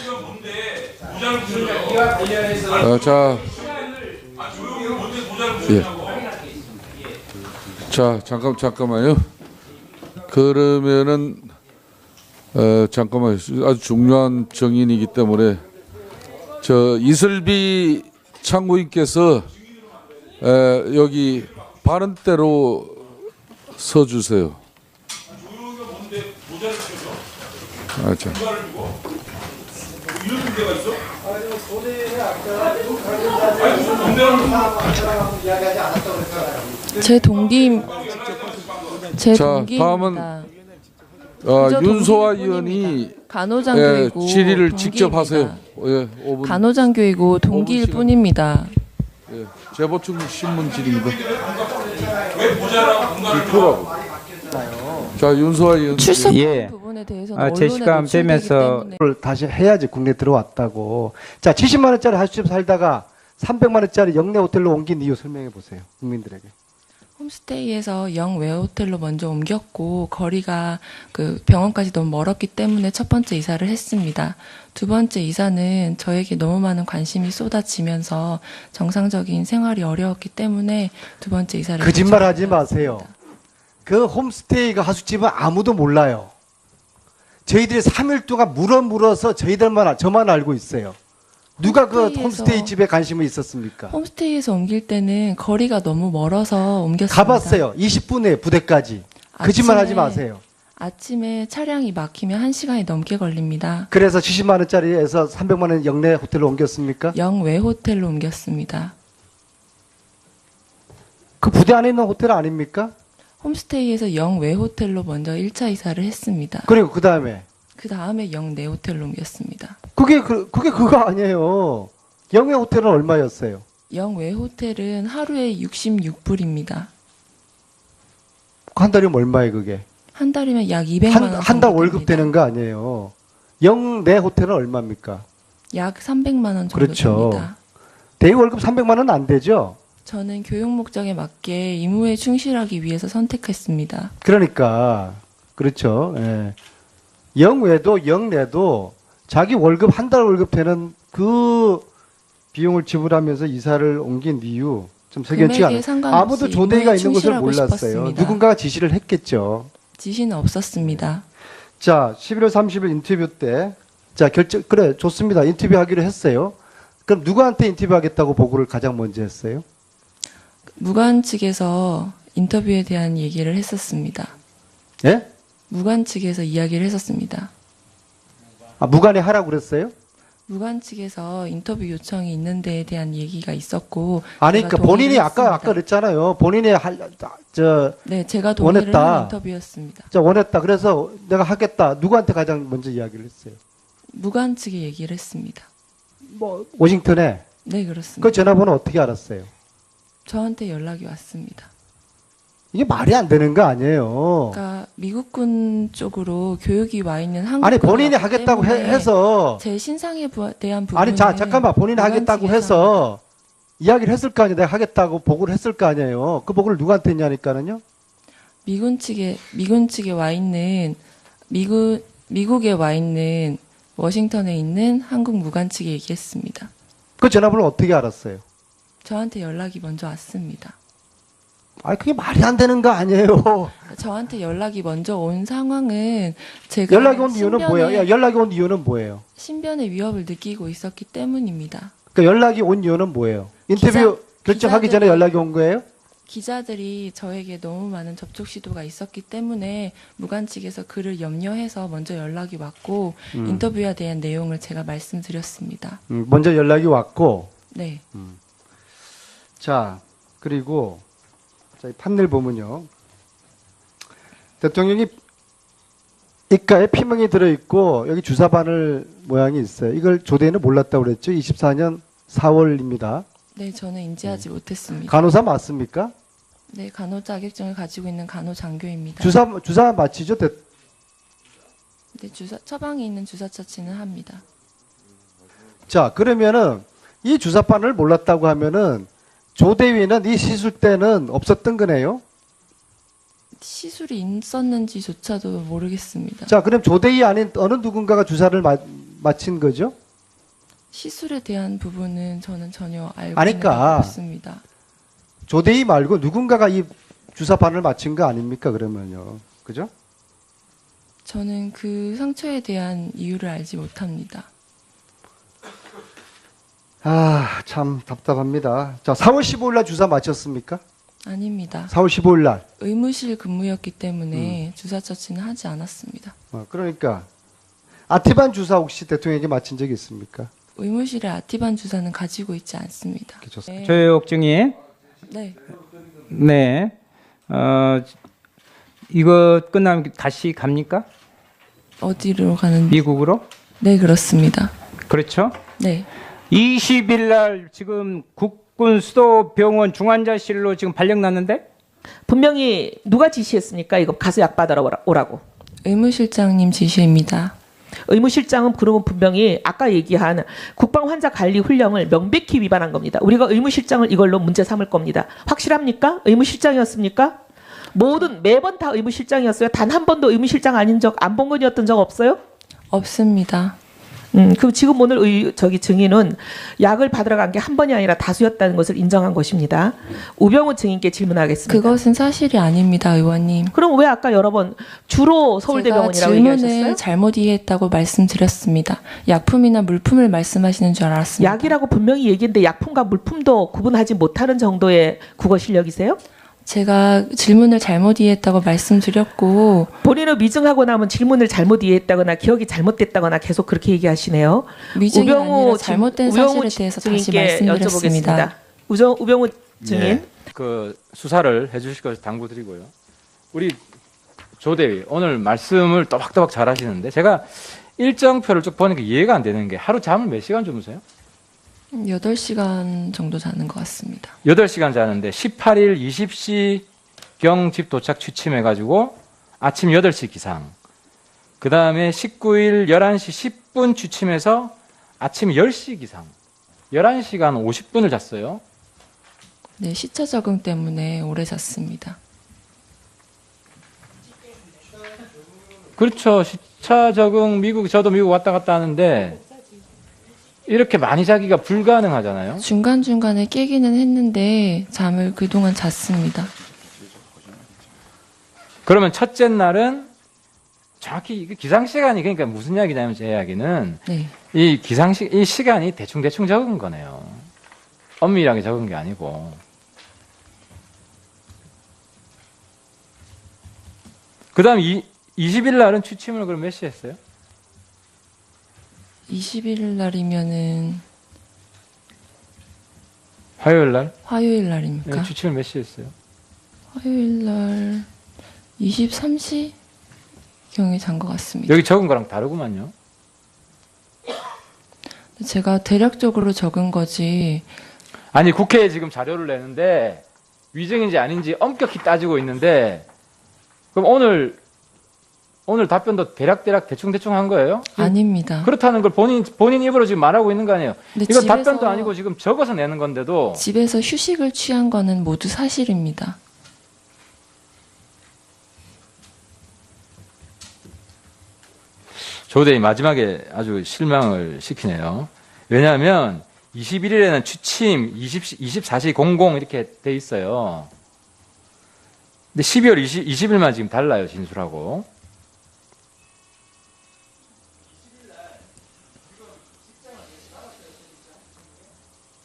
자, 예. 자, 잠깐만요. 그러면은 잠깐만요. 아주 중요한 정인이기 때문에 저 이슬비 참고인께서 여기 발언대로 서주세요. 자. 제 동기입니다. 자, 다음은 윤소아 의원이 간호장교이고 질의를 직접 하세요. 예, 5분. 간호장교이고 동기일 시간. 뿐입니다. 예, 재보충 신문 질의입니다. 이표라고. 자, 윤소아 의원. 출석 예. 부분에 대해서는 제 언론에 시간 노출되기 빼면서 때문에 다시 해야지 국내 들어왔다고. 자, 70만 원짜리 하수집 살다가 300만 원짜리 영내 호텔로 옮긴 이유 설명해 보세요. 국민들에게. 홈스테이에서 영외 호텔로 먼저 옮겼고 거리가 그 병원까지 너무 멀었기 때문에 첫 번째 이사를 했습니다. 두 번째 이사는 저에게 너무 많은 관심이 쏟아지면서 정상적인 생활이 어려웠기 때문에 두 번째 이사를 거짓말하지 결정하게 마세요. 되었습니다. 그 홈스테이가 하수집은 아무도 몰라요. 저희들이 3일 동안 물어서 저만 알고 있어요. 누가 그 홈스테이에서- 홈스테이 집에 관심이 있었습니까? 홈스테이에서 옮길 때는 거리가 너무 멀어서 옮겼습니다. 가봤어요. 20분에 부대까지. 거짓말하지 마세요. 아침에 차량이 막히면 1시간이 넘게 걸립니다. 그래서 70만 원짜리에서 300만 원 영내 호텔로 옮겼습니까? 영외 호텔로 옮겼습니다. 그 부대 안에 있는 호텔 아닙니까? 홈스테이에서 영외 호텔로 먼저 1차 이사를 했습니다. 그리고 그 다음에 그 다음에 영내 호텔로 옮겼습니다. 그게 그거 아니에요. 영외 호텔은 얼마였어요? 영외 호텔은 하루에 66불입니다. 한 달이면 얼마예요, 그게? 한 달이면 약 200만 원. 한 달 월급 되는 거 아니에요. 영내 호텔은 얼마입니까? 약 300만 원 정도 그렇죠. 됩니다. 대위 월급 300만 원은 안 되죠? 저는 교육 목적에 맞게 임무에 충실하기 위해서 선택했습니다. 그러니까 그렇죠. 예. 영외도 영내도 자기 월급 한 달 월급 되는 그 비용을 지불하면서 이사를 옮긴 이유 좀 석연치가 금액에 않아요. 상관없이 아무도 조대위가 있는 것을 충실하고 몰랐어요. 싶었습니다. 누군가가 지시를 했겠죠. 지시는 없었습니다. 자, 11월 30일 인터뷰 때, 자, 그래, 좋습니다. 인터뷰 하기로 했어요. 그럼 누구한테 인터뷰하겠다고 보고를 가장 먼저 했어요? 무관 측에서 인터뷰에 대한 얘기를 했었습니다. 예? 무관 측에서 이야기를 했었습니다. 아, 무관이 하라고 그랬어요? 무관 측에서 인터뷰 요청이 있는 데에 대한 얘기가 있었고 아니, 제가 그러니까 본인이 동의를 아까 했습니다. 그랬잖아요. 본인이 네, 제가 동의를 원했다. 한 인터뷰였습니다. 원했다. 그래서 내가 하겠다. 누구한테 가장 먼저 이야기를 했어요? 무관 측에 얘기를 했습니다. 뭐, 워싱턴에. 네, 그렇습니다. 그 전화번호 어떻게 알았어요? 저한테 연락이 왔습니다. 이게 말이 안 되는 거 아니에요. 그러니까 미국군 쪽으로 교육이 와 있는 한국 아니, 본인이 하겠다고 해서. 제 신상에 대한 부분은 아니, 잠깐만. 본인이 무관 하겠다고 측에서 해서 이야기를 했을 거 아니에요. 내가 하겠다고 보고를 했을 거 아니에요. 그 보고를 누구한테 했냐니까는요. 미군 측에 와 있는 미국에 와 있는 워싱턴에 있는 한국 무관 측에 얘기했습니다. 그 전화번호 어떻게 알았어요? 저한테 연락이 먼저 왔습니다. 아니, 그게 말이 안 되는 거 아니에요. 저한테 연락이 먼저 온 상황은 제가 연락이 온 이유는 뭐예요? 야, 연락이 온 이유는 뭐예요? 신변의 위협을 느끼고 있었기 때문입니다. 그러니까 연락이 온 이유는 뭐예요? 인터뷰 결정하기 전에 기자들이- 연락이 온 거예요? 기자들이 저에게 너무 많은 접촉 시도가 있었기 때문에 무관 측에서 그를 염려해서 먼저 연락이 왔고 인터뷰에 대한 내용을 제가 말씀드렸습니다. 먼저 연락이 왔고, 네. 자, 그리고, 자, 이 판넬 보면요. 대통령이 입가에 피멍이 들어있고, 여기 주사바늘 모양이 있어요. 이걸 조대는 몰랐다고 그랬죠? 24년 4월입니다. 네, 저는 인지하지 못했습니다. 간호사 맞습니까? 네, 간호 자격증을 가지고 있는 간호 장교입니다. 주사 맞히죠? 네, 처방이 있는 주사 처치는 합니다. 자, 그러면은, 이 주사바늘 몰랐다고 하면은, 조대위는 이 시술 때는 없었던 거네요? 시술이 있었는지조차도 모르겠습니다. 자, 그럼 조대위 아닌 어느 누군가가 주사를 맞힌 거죠? 시술에 대한 부분은 저는 전혀 알고 아니까. 없습니다. 조대위 말고 누군가가 이 주사바늘 맞힌 거 아닙니까? 그러면요. 그죠? 저는 그 상처에 대한 이유를 알지 못합니다. 아, 참 답답합니다. 자, 4월 15일 날 주사 맞췄습니까? 아닙니다. 4월 15일 날. 의무실 근무였기 때문에 주사 처치는 하지 않았습니다. 그러니까 아티반 주사 혹시 대통령에게 맞힌 적이 있습니까? 의무실에 아티반 주사는 가지고 있지 않습니다. 이렇게 좋습니다. 네. 조혁 증인. 네. 네. 이거 끝나면 다시 갑니까? 어디로 가는지? 미국으로? 네, 그렇습니다. 그렇죠? 네. 20일 날 지금 국군 수도병원 중환자실로 지금 발령 났는데? 분명히 누가 지시했습니까? 이거 가서 약 받으러 오라고. 의무실장님 지시입니다. 의무실장은 그러면 분명히 아까 얘기한 국방 환자 관리 훈령을 명백히 위반한 겁니다. 우리가 의무실장을 이걸로 문제 삼을 겁니다. 확실합니까? 의무실장이었습니까? 매번 다 의무실장이었어요. 단 한 번도 의무실장 아닌 적, 안봉근이었던 적 없어요? 없습니다. 그럼 지금 오늘 증인은 약을 받으러 간 게 한 번이 아니라 다수였다는 것을 인정한 것입니다. 우병우 증인께 질문하겠습니다. 그것은 사실이 아닙니다, 의원님. 그럼 왜 아까 여러 번 주로 서울대병원이라고 제가 얘기하셨어요? 질문을 잘못 이해했다고 말씀드렸습니다. 약품이나 물품을 말씀하시는 줄 알았습니다. 약이라고 분명히 얘기했는데 약품과 물품도 구분하지 못하는 정도의 국어 실력이세요? 제가 질문을 잘못 이해했다고 말씀드렸고 본인은 미증하고 나면 질문을 잘못 이해했다거나 기억이 잘못됐다거나 계속 그렇게 얘기하시네요. 미증이 아니라 잘못된 사실에 대해서 다시 증인께 말씀드렸습니다. 여쭤보겠습니다. 우병우 증인. 네, 그 수사를 해주실 것을 당부드리고요. 우리 조대위 오늘 말씀을 또박또박 잘하시는데 제가 일정표를 쭉 보니까 이해가 안 되는 게 하루 잠을 몇 시간 주무세요? 8시간 정도 자는 것 같습니다. 8시간 자는데 18일 20시경 집 도착 취침해가지고 아침 8시 기상. 그 다음에 19일 11시 10분 취침해서 아침 10시 기상. 11시간 50분을 잤어요. 네, 시차 적응 때문에 오래 잤습니다. 그렇죠. 시차 적응 저도 미국 왔다 갔다 하는데 이렇게 많이 자기가 불가능하잖아요. 중간중간에 깨기는 했는데 잠을 그동안 잤습니다. 그러면 첫째 날은 정확히 이게 기상 시간이 그러니까 무슨 이야기냐면 제 이야기는 네. 이 이 시간이 대충 적은 거네요. 엄밀하게 적은 게 아니고. 그다음 20일 날은 취침을 그럼 몇 시에 했어요? 20일 날이면은 화요일 날? 화요일 날입니까? 네, 취침을 몇 시에 했어요? 화요일 날 23시 경에 잔 것 같습니다. 여기 적은 거랑 다르구만요. 제가 대략적으로 적은 거지. 아니 국회에 지금 자료를 내는데 위증인지 아닌지 엄격히 따지고 있는데 그럼 오늘 답변도 대략 대충 한 거예요? 아닙니다. 그렇다는 걸 본인 입으로 지금 말하고 있는 거 아니에요? 근데 이건 집에서- 답변도 아니고 지금 적어서 내는 건데도 집에서 휴식을 취한 거는 모두 사실입니다. 조대이 마지막에 아주 실망을 시키네요. 왜냐하면 21일에는 취침 24시 00 이렇게 돼 있어요. 근데 12월 20일만 지금 달라요, 진술하고.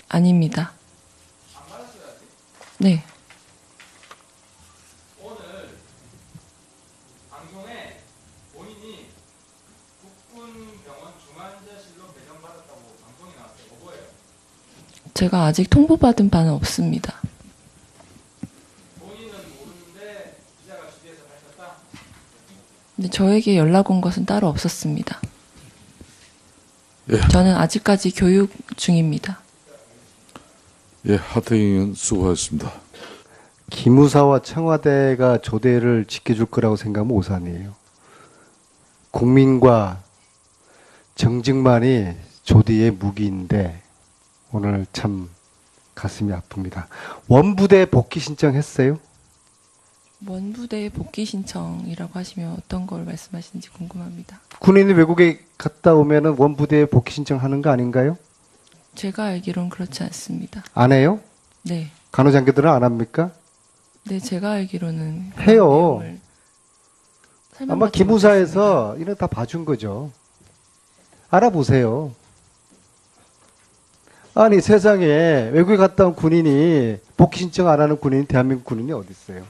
아닙니다. 네. 방송에 본인이 국군병원 중환자실로 배정받았다고 방송이 나왔어요. 뭐예요? 제가 아직 통보받은 바는 없습니다. 본인은 모르는데 기자가 주위에서 밝혔다? 근데 저에게 연락 온 것은 따로 없었습니다. 예. 저는 아직까지 교육 중입니다. 예, 하태경 의원 수고하셨습니다. 기무사와 청와대가 조대를 지켜줄 거라고 생각하면 오산이에요. 국민과 정직만이 조대의 무기인데 오늘 참 가슴이 아픕니다. 원부대 복귀 신청했어요? 원부대 복귀 신청이라고 하시면 어떤 걸 말씀하시는지 궁금합니다. 군인이 외국에 갔다 오면은 원부대에 복귀 신청하는 거 아닌가요? 제가 알기론 그렇지 않습니다. 안 해요? 네. 간호장교들은 안 합니까? 네, 제가 알기로는 그런 해요. 내용을 설명받지 아마 기무사에서 이런 다 봐준 거죠. 알아보세요. 아니 세상에 외국에 갔다 온 군인이 복귀 신청 안 하는 군인이 대한민국 군인이 어디 있어요?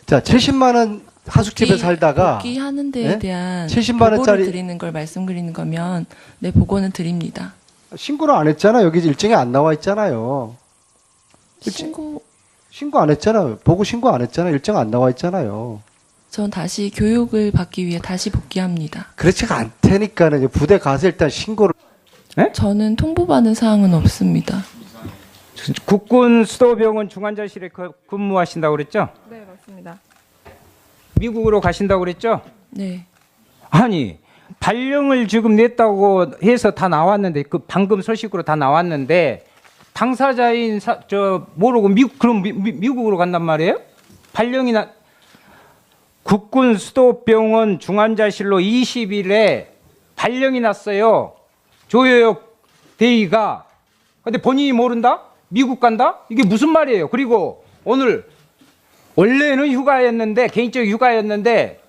자, 70만 원 하숙집에 살다가 복귀하는 데에 네? 대한 70만 원짜리- 보고를 드리는 걸 말씀드리는 거면 네, 보고는 드립니다. 신고를 안 했잖아. 여기 일정에 안 나와 있잖아요. 신고 안 했잖아요. 보고 신고 안 했잖아요. 일정 안 나와 있잖아요. 전 다시 교육을 받기 위해 다시 복귀합니다. 그렇지가 않다니까는 부대 가서 일단 신고를. 저는 통보받은 사항은 없습니다. 국군 수도병원 중환자실에 근무하신다고 그랬죠? 네, 맞습니다. 미국으로 가신다고 그랬죠? 네. 아니 발령을 지금 냈다고 해서 다 나왔는데 그 방금 소식으로 다 나왔는데 당사자인 모르고 미국으로 간단 말이에요? 발령이 국군 수도병원 중환자실로 20일에 발령이 났어요. 조여역 대위가. 근데 본인이 모른다? 미국 간다? 이게 무슨 말이에요? 그리고 오늘 원래는 휴가였는데 개인적 휴가였는데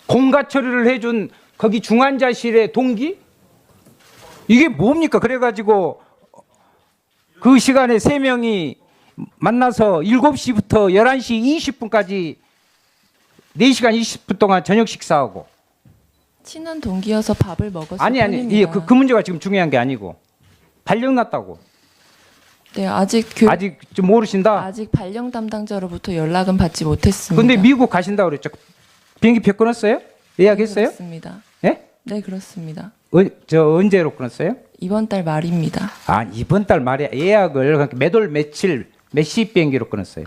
공가 처리를 해준 거기 중환자실의 동기? 이게 뭡니까? 그래가지고 그 시간에 3명이 만나서 7시부터 11시 20분까지 4시간 20분 동안 저녁 식사하고. 친한 동기여서 밥을 먹었을 아니 뿐입니다. 그 문제가 지금 중요한 게 아니고 발령 났다고. 네, 아직 좀 모르신다. 아직 발령 담당자로부터 연락은 받지 못했습니다. 근데 미국 가신다고 그랬죠. 비행기 표 끊었어요? 예약했어요? 네, 그렇습니다. 예? 네, 그렇습니다. 언제로 끊었어요? 이번 달 말입니다. 아, 이번 달 말에 예약을 그러니까 매월 며칠 몇 시 비행기로 끊었어요?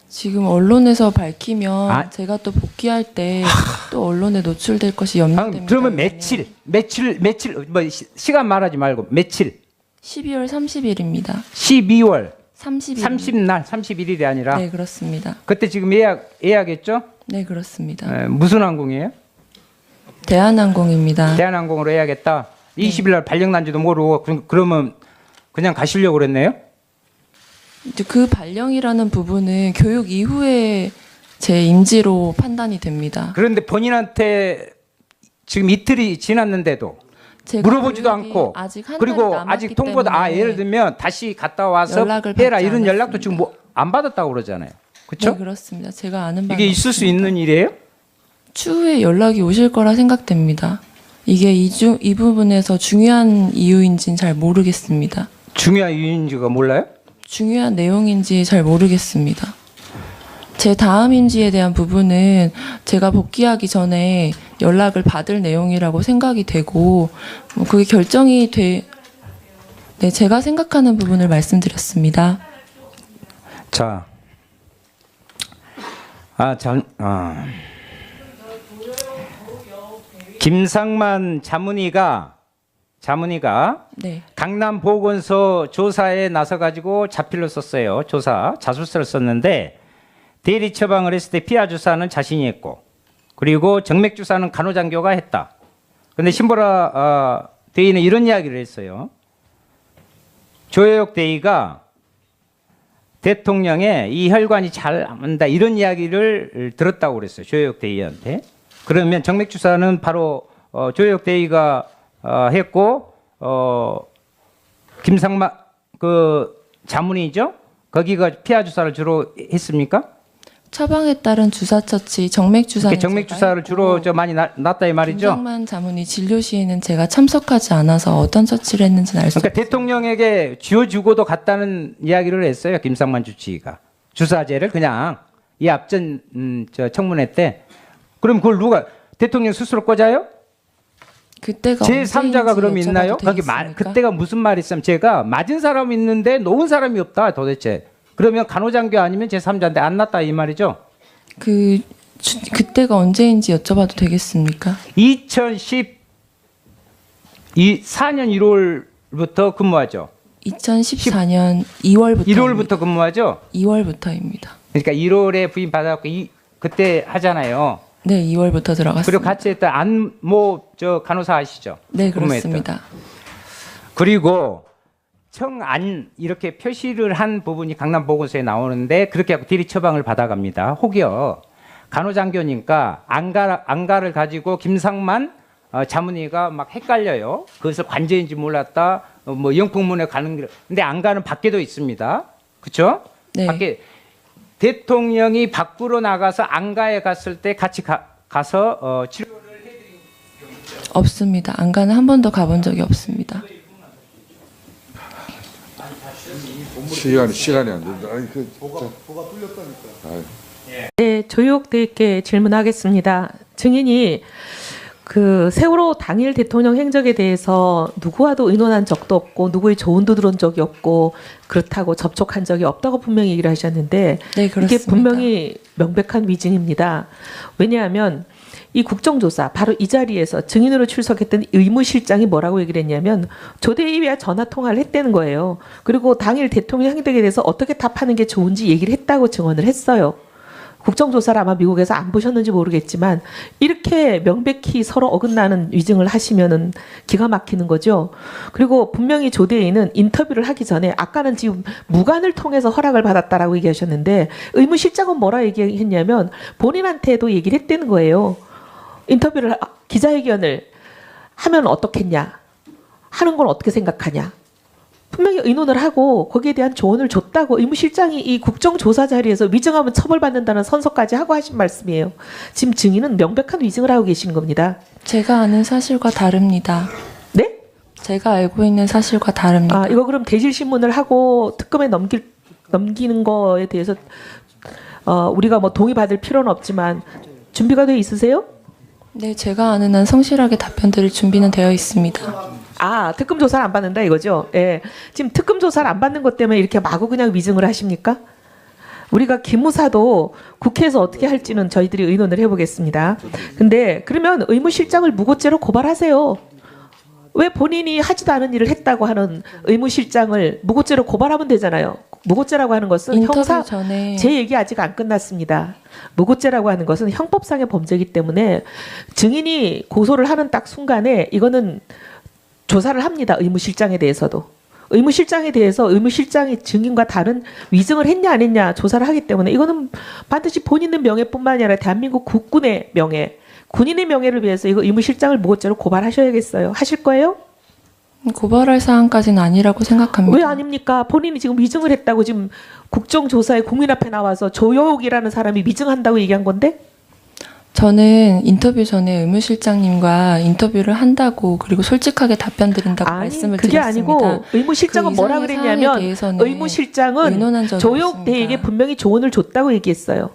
지금 언론에서 밝히면 아. 제가 또 복귀할 때 또 언론에 노출될 것이 아, 염려됩니다. 그러면 의원님. 며칠 뭐 시간 말하지 말고 며칠? 12월 30일입니다. 12월 30일. 30날 31일이 아니라 네, 그렇습니다. 그때 지금 예약했죠? 네, 그렇습니다. 무슨 항공이에요? 대한항공입니다. 대한항공으로 예약했다. 20일 날 발령 난지도 모르고 그러면 그냥 가시려고 그랬네요? 이제 그 발령이라는 부분은 교육 이후에 제 임지로 판단이 됩니다. 그런데 본인한테 지금 이틀이 지났는데도 제가 물어보지도 교육이 않고 아직 한 달이 그리고 남았기 아직 통보도 때문에 예를 들면 다시 갔다 와서 연락을 해라 받지 이런 연락도 않았습니다. 지금 뭐 안 받았다고 그러잖아요. 그렇죠? 네, 그렇습니다. 제가 아는 바는 이게 있을 수 없습니다. 있는 일이에요? 추후에 연락이 오실 거라 생각됩니다. 이게 이 부분에서 중요한 이유인지는 잘 모르겠습니다. 중요한 이유인지가 몰라요? 중요한 내용인지 잘 모르겠습니다. 제 다음 임지에 대한 부분은 제가 복귀하기 전에 연락을 받을 내용이라고 생각이 되고 뭐 그게 결정이 네, 제가 생각하는 부분을 말씀드렸습니다. 자, 김상만 자문위가 네, 강남 보건소 조사에 나서 가지고 자필로 썼어요. 조사 자술서를 썼는데 대리 처방을 했을 때 피하 주사는 자신이 했고 그리고 정맥 주사는 간호장교가 했다. 그런데 신보라 대의는 이런 이야기를 했어요. 조혜옥 대의가 대통령의 이 혈관이 잘 안다 이런 이야기를 들었다고 그랬어요. 조혜옥 대의한테. 그러면 정맥 주사는 바로 조혜옥 대의가 했고 김상만 그 자문이죠. 거기가 피하 주사를 주로 했습니까? 처방에 따른 주사 처치 정맥 주사는 정맥 주사를 주로 많이 놨다 이 말이죠. 김상만 자문이 진료 시에는 제가 참석하지 않아서 어떤 처치를 했는지는 알 수 그러니까 대통령에게 쥐어주고도 갔다는 이야기를 했어요. 김상만 주치의가 주사제를 그냥 이 앞전 청문회 때. 그럼 그걸 누가 대통령 스스로 꽂아요? 그때가 제 3자가 그럼 언제인지 있나요? 여쭤봐도 거기 되겠습니까? 그때가 무슨 말이 있으면 제가 맞은 사람이 있는데 놓은 사람이 없다 도대체. 그러면 간호장교 아니면 제 3자인데 안 났다 이 말이죠? 그때가 언제인지 여쭤봐도 되겠습니까? 2014년 1월부터 근무하죠. 2014년 2월부터 1월부터 근무하죠. 2월부터입니다. 그러니까 1월에 부임 받아갖고 그때 하잖아요. 네, 2월부터 들어갔습니다. 그리고 같이 했던 안모 간호사 아시죠? 네, 근무했던. 그렇습니다. 그리고 청안 이렇게 표시를 한 부분이 강남 보건소에 나오는데 그렇게 하고 대리 처방을 받아갑니다. 혹여 간호장교니까 안가를 가지고 김상만 자문위가 막 헷갈려요. 그것을 관제인지 몰랐다. 뭐 영풍문에 가는 길. 근데 안가는 밖에도 있습니다. 그렇죠? 네. 밖에 대통령이 밖으로 나가서 안가에 갔을 때 같이 가서 치료를 없습니다. 안가는 한 번도 가본 적이 없습니다. 시간이 안 된다. 아니 보가 뚫렸다니까. 네, 조혜옥 대의께 질문하겠습니다. 증인이 그 세월호 당일 대통령 행적에 대해서 누구와도 의논한 적도 없고 누구의 조언도 들은 적이 없고 그렇다고 접촉한 적이 없다고 분명히 얘기를 하셨는데 네, 그렇습니다. 이게 분명히 명백한 위증입니다. 왜냐하면 이 국정조사 바로 이 자리에서 증인으로 출석했던 의무실장이 뭐라고 얘기를 했냐면 조대위와 전화 통화를 했다는 거예요. 그리고 당일 대통령 행적에 대해서 어떻게 답하는 게 좋은지 얘기를 했다고 증언을 했어요. 국정조사를 아마 미국에서 안 보셨는지 모르겠지만 이렇게 명백히 서로 어긋나는 위증을 하시면은 기가 막히는 거죠. 그리고 분명히 조대위는 인터뷰를 하기 전에 아까는 지금 무관을 통해서 허락을 받았다라고 얘기하셨는데 의무실장은 뭐라 얘기했냐면 본인한테도 얘기를 했다는 거예요. 인터뷰를 기자회견을 하면 어떻겠냐 하는 건 어떻게 생각하냐 분명히 의논을 하고 거기에 대한 조언을 줬다고 의무실장이 이 국정조사 자리에서 위증하면 처벌받는다는 선서까지 하고 하신 말씀이에요. 지금 증인은 명백한 위증을 하고 계시는 겁니다. 제가 아는 사실과 다릅니다. 네? 제가 알고 있는 사실과 다릅니다. 아, 이거 그럼 대질신문을 하고 특검에 넘기는 거에 대해서 우리가 뭐 동의받을 필요는 없지만 준비가 돼 있으세요? 네, 제가 아는 한 성실하게 답변 드릴 준비는 되어 있습니다. 아, 특검 조사를 안 받는다 이거죠? 예. 지금 특검 조사를 안 받는 것 때문에 이렇게 마구 그냥 위증을 하십니까? 우리가 기무사도 국회에서 어떻게 할지는 저희들이 의논을 해보겠습니다. 근데 그러면 의무실장을 무고죄로 고발하세요. 왜 본인이 하지도 않은 일을 했다고 하는 의무실장을 무고죄로 고발하면 되잖아요. 무고죄라고 하는 것은 인터뷰 형사, 전에 제 얘기 아직 안 끝났습니다. 무고죄라고 하는 것은 형법상의 범죄이기 때문에 증인이 고소를 하는 딱 순간에 이거는 조사를 합니다. 의무실장에 대해서도. 의무실장에 대해서 의무실장이 증인과 다른 위증을 했냐 안 했냐 조사를 하기 때문에 이거는 반드시 본인의 명예뿐만 아니라 대한민국 국군의 명예, 군인의 명예를 위해서 이거 의무실장을 무고죄로 고발하셔야겠어요. 하실 거예요? 고발할 사안까지는 아니라고 생각합니다. 왜 아닙니까? 본인이 지금 위증을 했다고 지금 국정조사에 국민 앞에 나와서 조효옥이라는 사람이 위증한다고 얘기한 건데? 저는 인터뷰 전에 의무실장님과 인터뷰를 한다고 그리고 솔직하게 답변 드린다고 아니, 말씀을 그게 드렸습니다. 아니고 의무실장은 그 뭐라 이상의 그랬냐면 사안에 대해서는 의무실장은 의논한 적이 조효옥 없습니다. 대에게 분명히 조언을 줬다고 얘기했어요.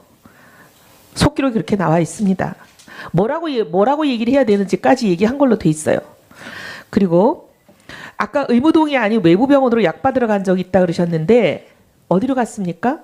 속기록이 그렇게 나와 있습니다. 뭐라고 얘기를 해야 되는지까지 얘기한 걸로 돼 있어요. 그리고 아까 의무동이 아닌 외부병원으로 약 받으러 간 적이 있다 그러셨는데 어디로 갔습니까?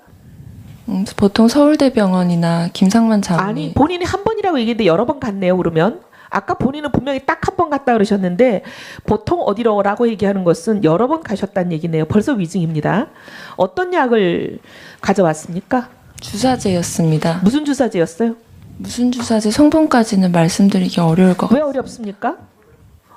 보통 서울대병원이나 김상만 자문이 아니 본인이 한 번이라고 얘기했는데 여러 번 갔네요. 그러면 아까 본인은 분명히 딱 한 번 갔다 그러셨는데 보통 어디로라고 얘기하는 것은 여러 번 가셨다는 얘기네요. 벌써 위증입니다. 어떤 약을 가져왔습니까? 주사제였습니다. 무슨 주사제였어요? 무슨 주사제 성분까지는 말씀드리기 어려울 것 왜 같아요. 어렵습니까?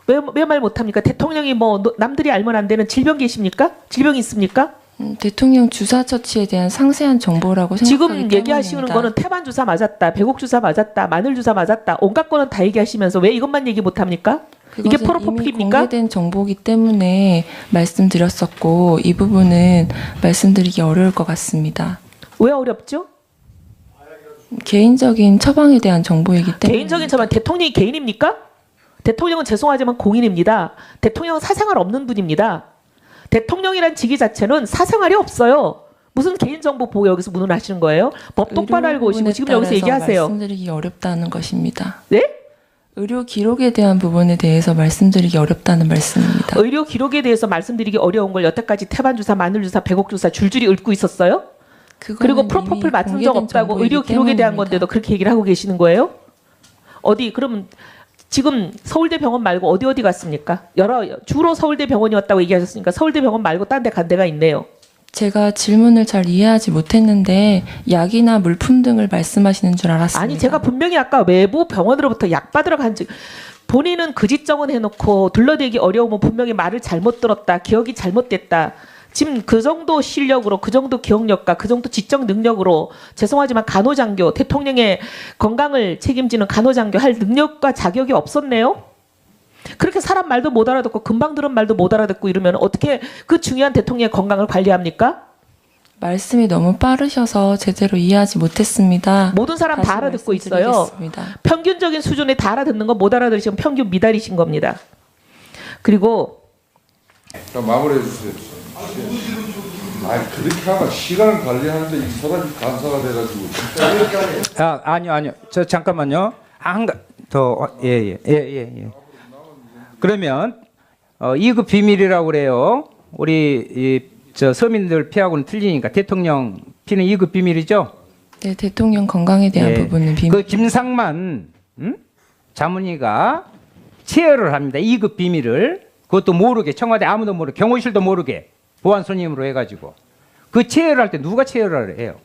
왜 말 못합니까? 대통령이 뭐 남들이 알면 안 되는 질병 계십니까? 질병이 있습니까? 대통령 주사 처치에 대한 상세한 정보라고 생각하기 지금 때문입니다. 얘기하시는 거는 태반 주사 맞았다, 배곡 주사 맞았다, 마늘 주사 맞았다, 온갖 거는 다 얘기하시면서 왜 이것만 얘기 못합니까? 이게 그것은 이미 프로포필입니까? 공개된 정보이기 때문에 말씀드렸었고 이 부분은 말씀드리기 어려울 것 같습니다. 왜 어렵죠? 개인적인 처방에 대한 정보이기 때문에 개인적인 처방, 대통령이 개인입니까? 대통령은 죄송하지만 공인입니다. 대통령은 사생활 없는 분입니다. 대통령이란 직위 자체는 사생활이 없어요. 무슨 개인정보 보고 여기서 문의하시는 거예요? 법 똑바로 알고 오시고 지금 여기서 얘기하세요. 말씀드리기 어렵다는 것입니다. 네? 의료 기록에 대한 부분에 대해서 말씀드리기 어렵다는 말씀입니다. 의료 기록에 대해서 말씀드리기 어려운 걸 여태까지 태반 주사, 마늘 주사, 배곡 주사 줄줄이 읊고 있었어요? 그리고 프로포필 맞은 적 없다고 의료 기록에 대한 건데도 그렇게 얘기를 하고 계시는 거예요? 어디 그러면 지금 서울대병원 말고 어디 갔습니까? 주로 서울대병원이었다고 얘기하셨으니까 서울대병원 말고 딴 데 간 데가 있네요. 제가 질문을 잘 이해하지 못했는데 약이나 물품 등을 말씀하시는 줄 알았습니다. 아니 제가 분명히 아까 외부 병원으로부터 약 받으러 간 적 본인은 그 지정은 해놓고 둘러대기 어려우면 분명히 말을 잘못 들었다. 기억이 잘못됐다. 지금 그 정도 실력으로 그 정도 기억력과 그 정도 지적 능력으로 죄송하지만 간호장교 대통령의 건강을 책임지는 간호장교 할 능력과 자격이 없었네요. 그렇게 사람 말도 못 알아듣고 금방 들은 말도 못 알아듣고 이러면 어떻게 그 중요한 대통령의 건강을 관리합니까? 말씀이 너무 빠르셔서 제대로 이해하지 못했습니다. 모든 사람 다 다시 알아듣고 있어요. 말씀드리겠습니다. 평균적인 수준에 다 알아듣는 거 못 알아들으시면 평균 미달이신 겁니다. 그리고 그럼 마무리해 주세요. 그렇게 하면 시간 관리하는데 이 사람이 간사가 돼가지고 아니요. 저 잠깐만요. 예. 그러면 2급 비밀이라고 그래요. 우리 저 서민들 피하고는 틀리니까 대통령 피는 2급 비밀이죠. 네, 대통령 건강에 대한 부분은 비밀. 그 김상만 자문위가 체열을 합니다. 2급 비밀을 그것도 모르게 청와대 아무도 모르게 경호실도 모르게 보안 손님으로 해가지고 그 체열할 때 누가 체열을 해요?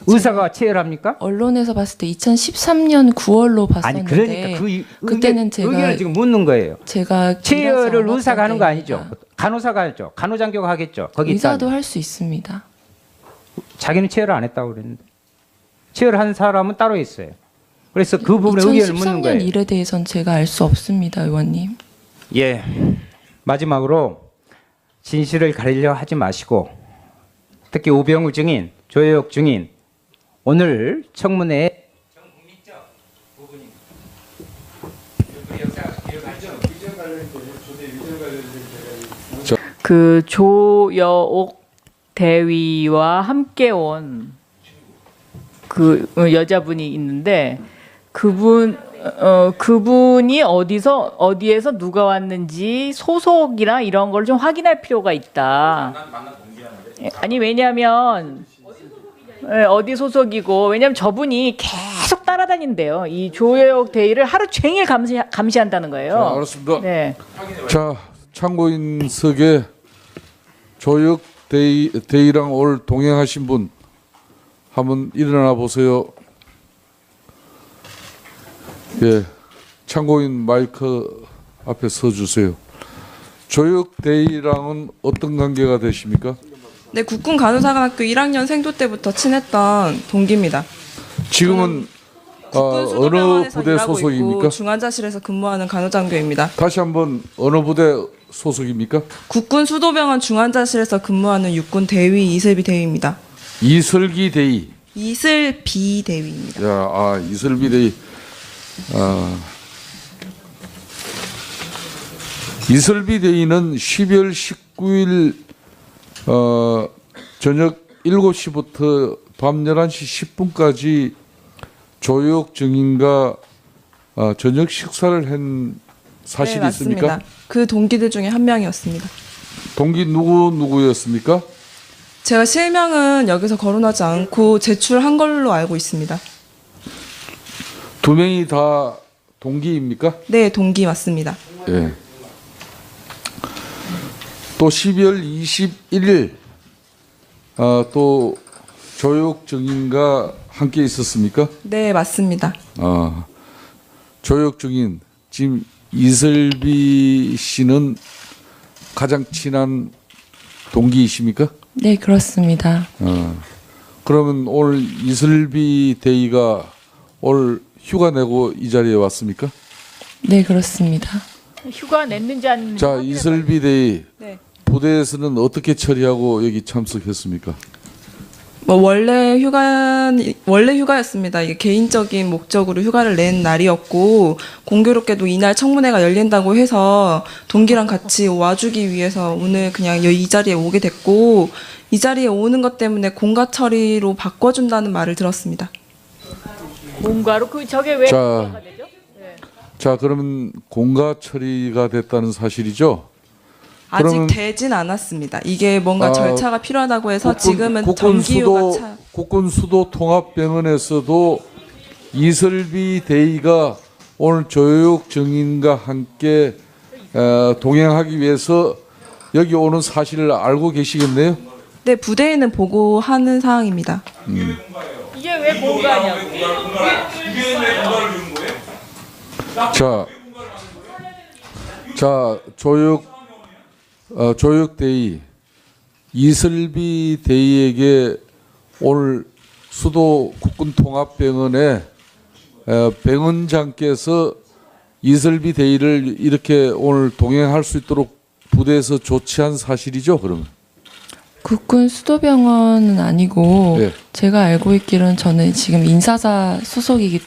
의사가 체열합니까? 언론에서 봤을 때 2013년 9월로 아니 봤었는데 그러니까 그때는 제가 의견을 지금 묻는 거예요. 제가 체열을 의사가 하는 거 아니죠? 간호사가 하죠. 간호장교가 하겠죠. 거기 의사도 있다면. 할 수 있습니다. 자기는 체열을 안 했다고 그랬는데 체열한 사람은 따로 있어요. 그래서 그 부분에 의견을 묻는 2013년 거예요. 일에 대해서는 제가 알 수 없습니다, 의원님. 예. 마지막으로 진실을 가리려 하지 마시고 특히 우병우 증인, 조혜옥 증인 오늘 청문회에 그 조여옥 대위와 함께 온 그 여자분이 있는데 그분 그분이 어디에서 누가 왔는지 소속이나 이런 걸 좀 확인할 필요가 있다. 아니 왜냐하면 어디 소속이고 왜냐하면 저분이 계속 따라다닌대요. 이 조혁 대의를 하루 종일 감시한다는 거예요. 자, 알았습니다. 네. 자, 참고인석에 조혁 대의랑 오늘 동행하신 분 한번 일어나 보세요. 예, 참고인 마이크 앞에 서 주세요. 조혁 대의랑은 어떤 관계가 되십니까? 네, 국군 간호사관학교 1학년 생도 때부터 친했던 동기입니다. 지금은 국군 어느 수도병원에서 부대 일하고 소속입니까? 있고 중환자실에서 근무하는 간호장교입니다. 다시 한번 어느 부대 소속입니까? 국군 수도병원 중환자실에서 근무하는 육군 대위 이슬비 대위입니다. 이슬기 대의. 이슬비 대위입니다. 야, 이슬비 대의. 이슬비 대의는 12월 19일 저녁 7시부터 밤 11시 10분까지 조혁 증인과 저녁 식사를 한 사실이 네, 있습니까? 맞습니다. 그 동기들 중에 한 명이었습니다. 동기 누구였습니까? 제가 실명은 여기서 거론하지 않고 제출한 걸로 알고 있습니다. 두 명이 다 동기입니까? 네, 동기 맞습니다. 예. 또 12월 21일 또 조혁 증인과 함께 있었습니까? 네, 맞습니다. 조혁 증인 지금 이슬비 씨는 가장 친한 동기이십니까? 네, 그렇습니다. 그러면 오늘 이슬비 대의가 올 휴가 내고 이 자리에 왔습니까? 네, 그렇습니다. 휴가 냈는지 안 냈는지. 자, 이슬비 대의 네. 부대에서는 어떻게 처리하고 여기 참석했습니까? 원래 휴가였습니다. 이게 개인적인 목적으로 휴가를 낸 날이었고 공교롭게도 이날 청문회가 열린다고 해서 동기랑 같이 와주기 위해서 오늘 그냥 이 자리에 오게 됐고 이 자리에 오는 것 때문에 공가 처리로 바꿔준다는 말을 들었습니다. 공가로 저게 왜 자, 공가가 되죠? 자, 그러면 공가 처리가 됐다는 사실이죠? 아직 그러면 되진 않았습니다. 이게 뭔가 절차가 필요하다고 해서 지금은 국군 정기휴가 국군 수도 통합병원에서도 이슬비 대의가 오늘 조혁 증인과 함께 동행하기 위해서 여기 오는 사실을 알고 계시겠네요. 네, 부대에는 보고하는 사항입니다. 이게 왜 공가냐고. 이게 왜 공가를 주는 거예요? 자, 조혁 대의 이슬비 대의에게 오늘 수도 국군 통합병원에 병원장께서 이슬비 대의를 이렇게 오늘 동행할 수 있도록 부대에서 조치한 사실이죠, 그러면? 국군 수도병원은 아니고 네. 제가 알고 있기로는 저는 지금 인사사 소속이기 때문에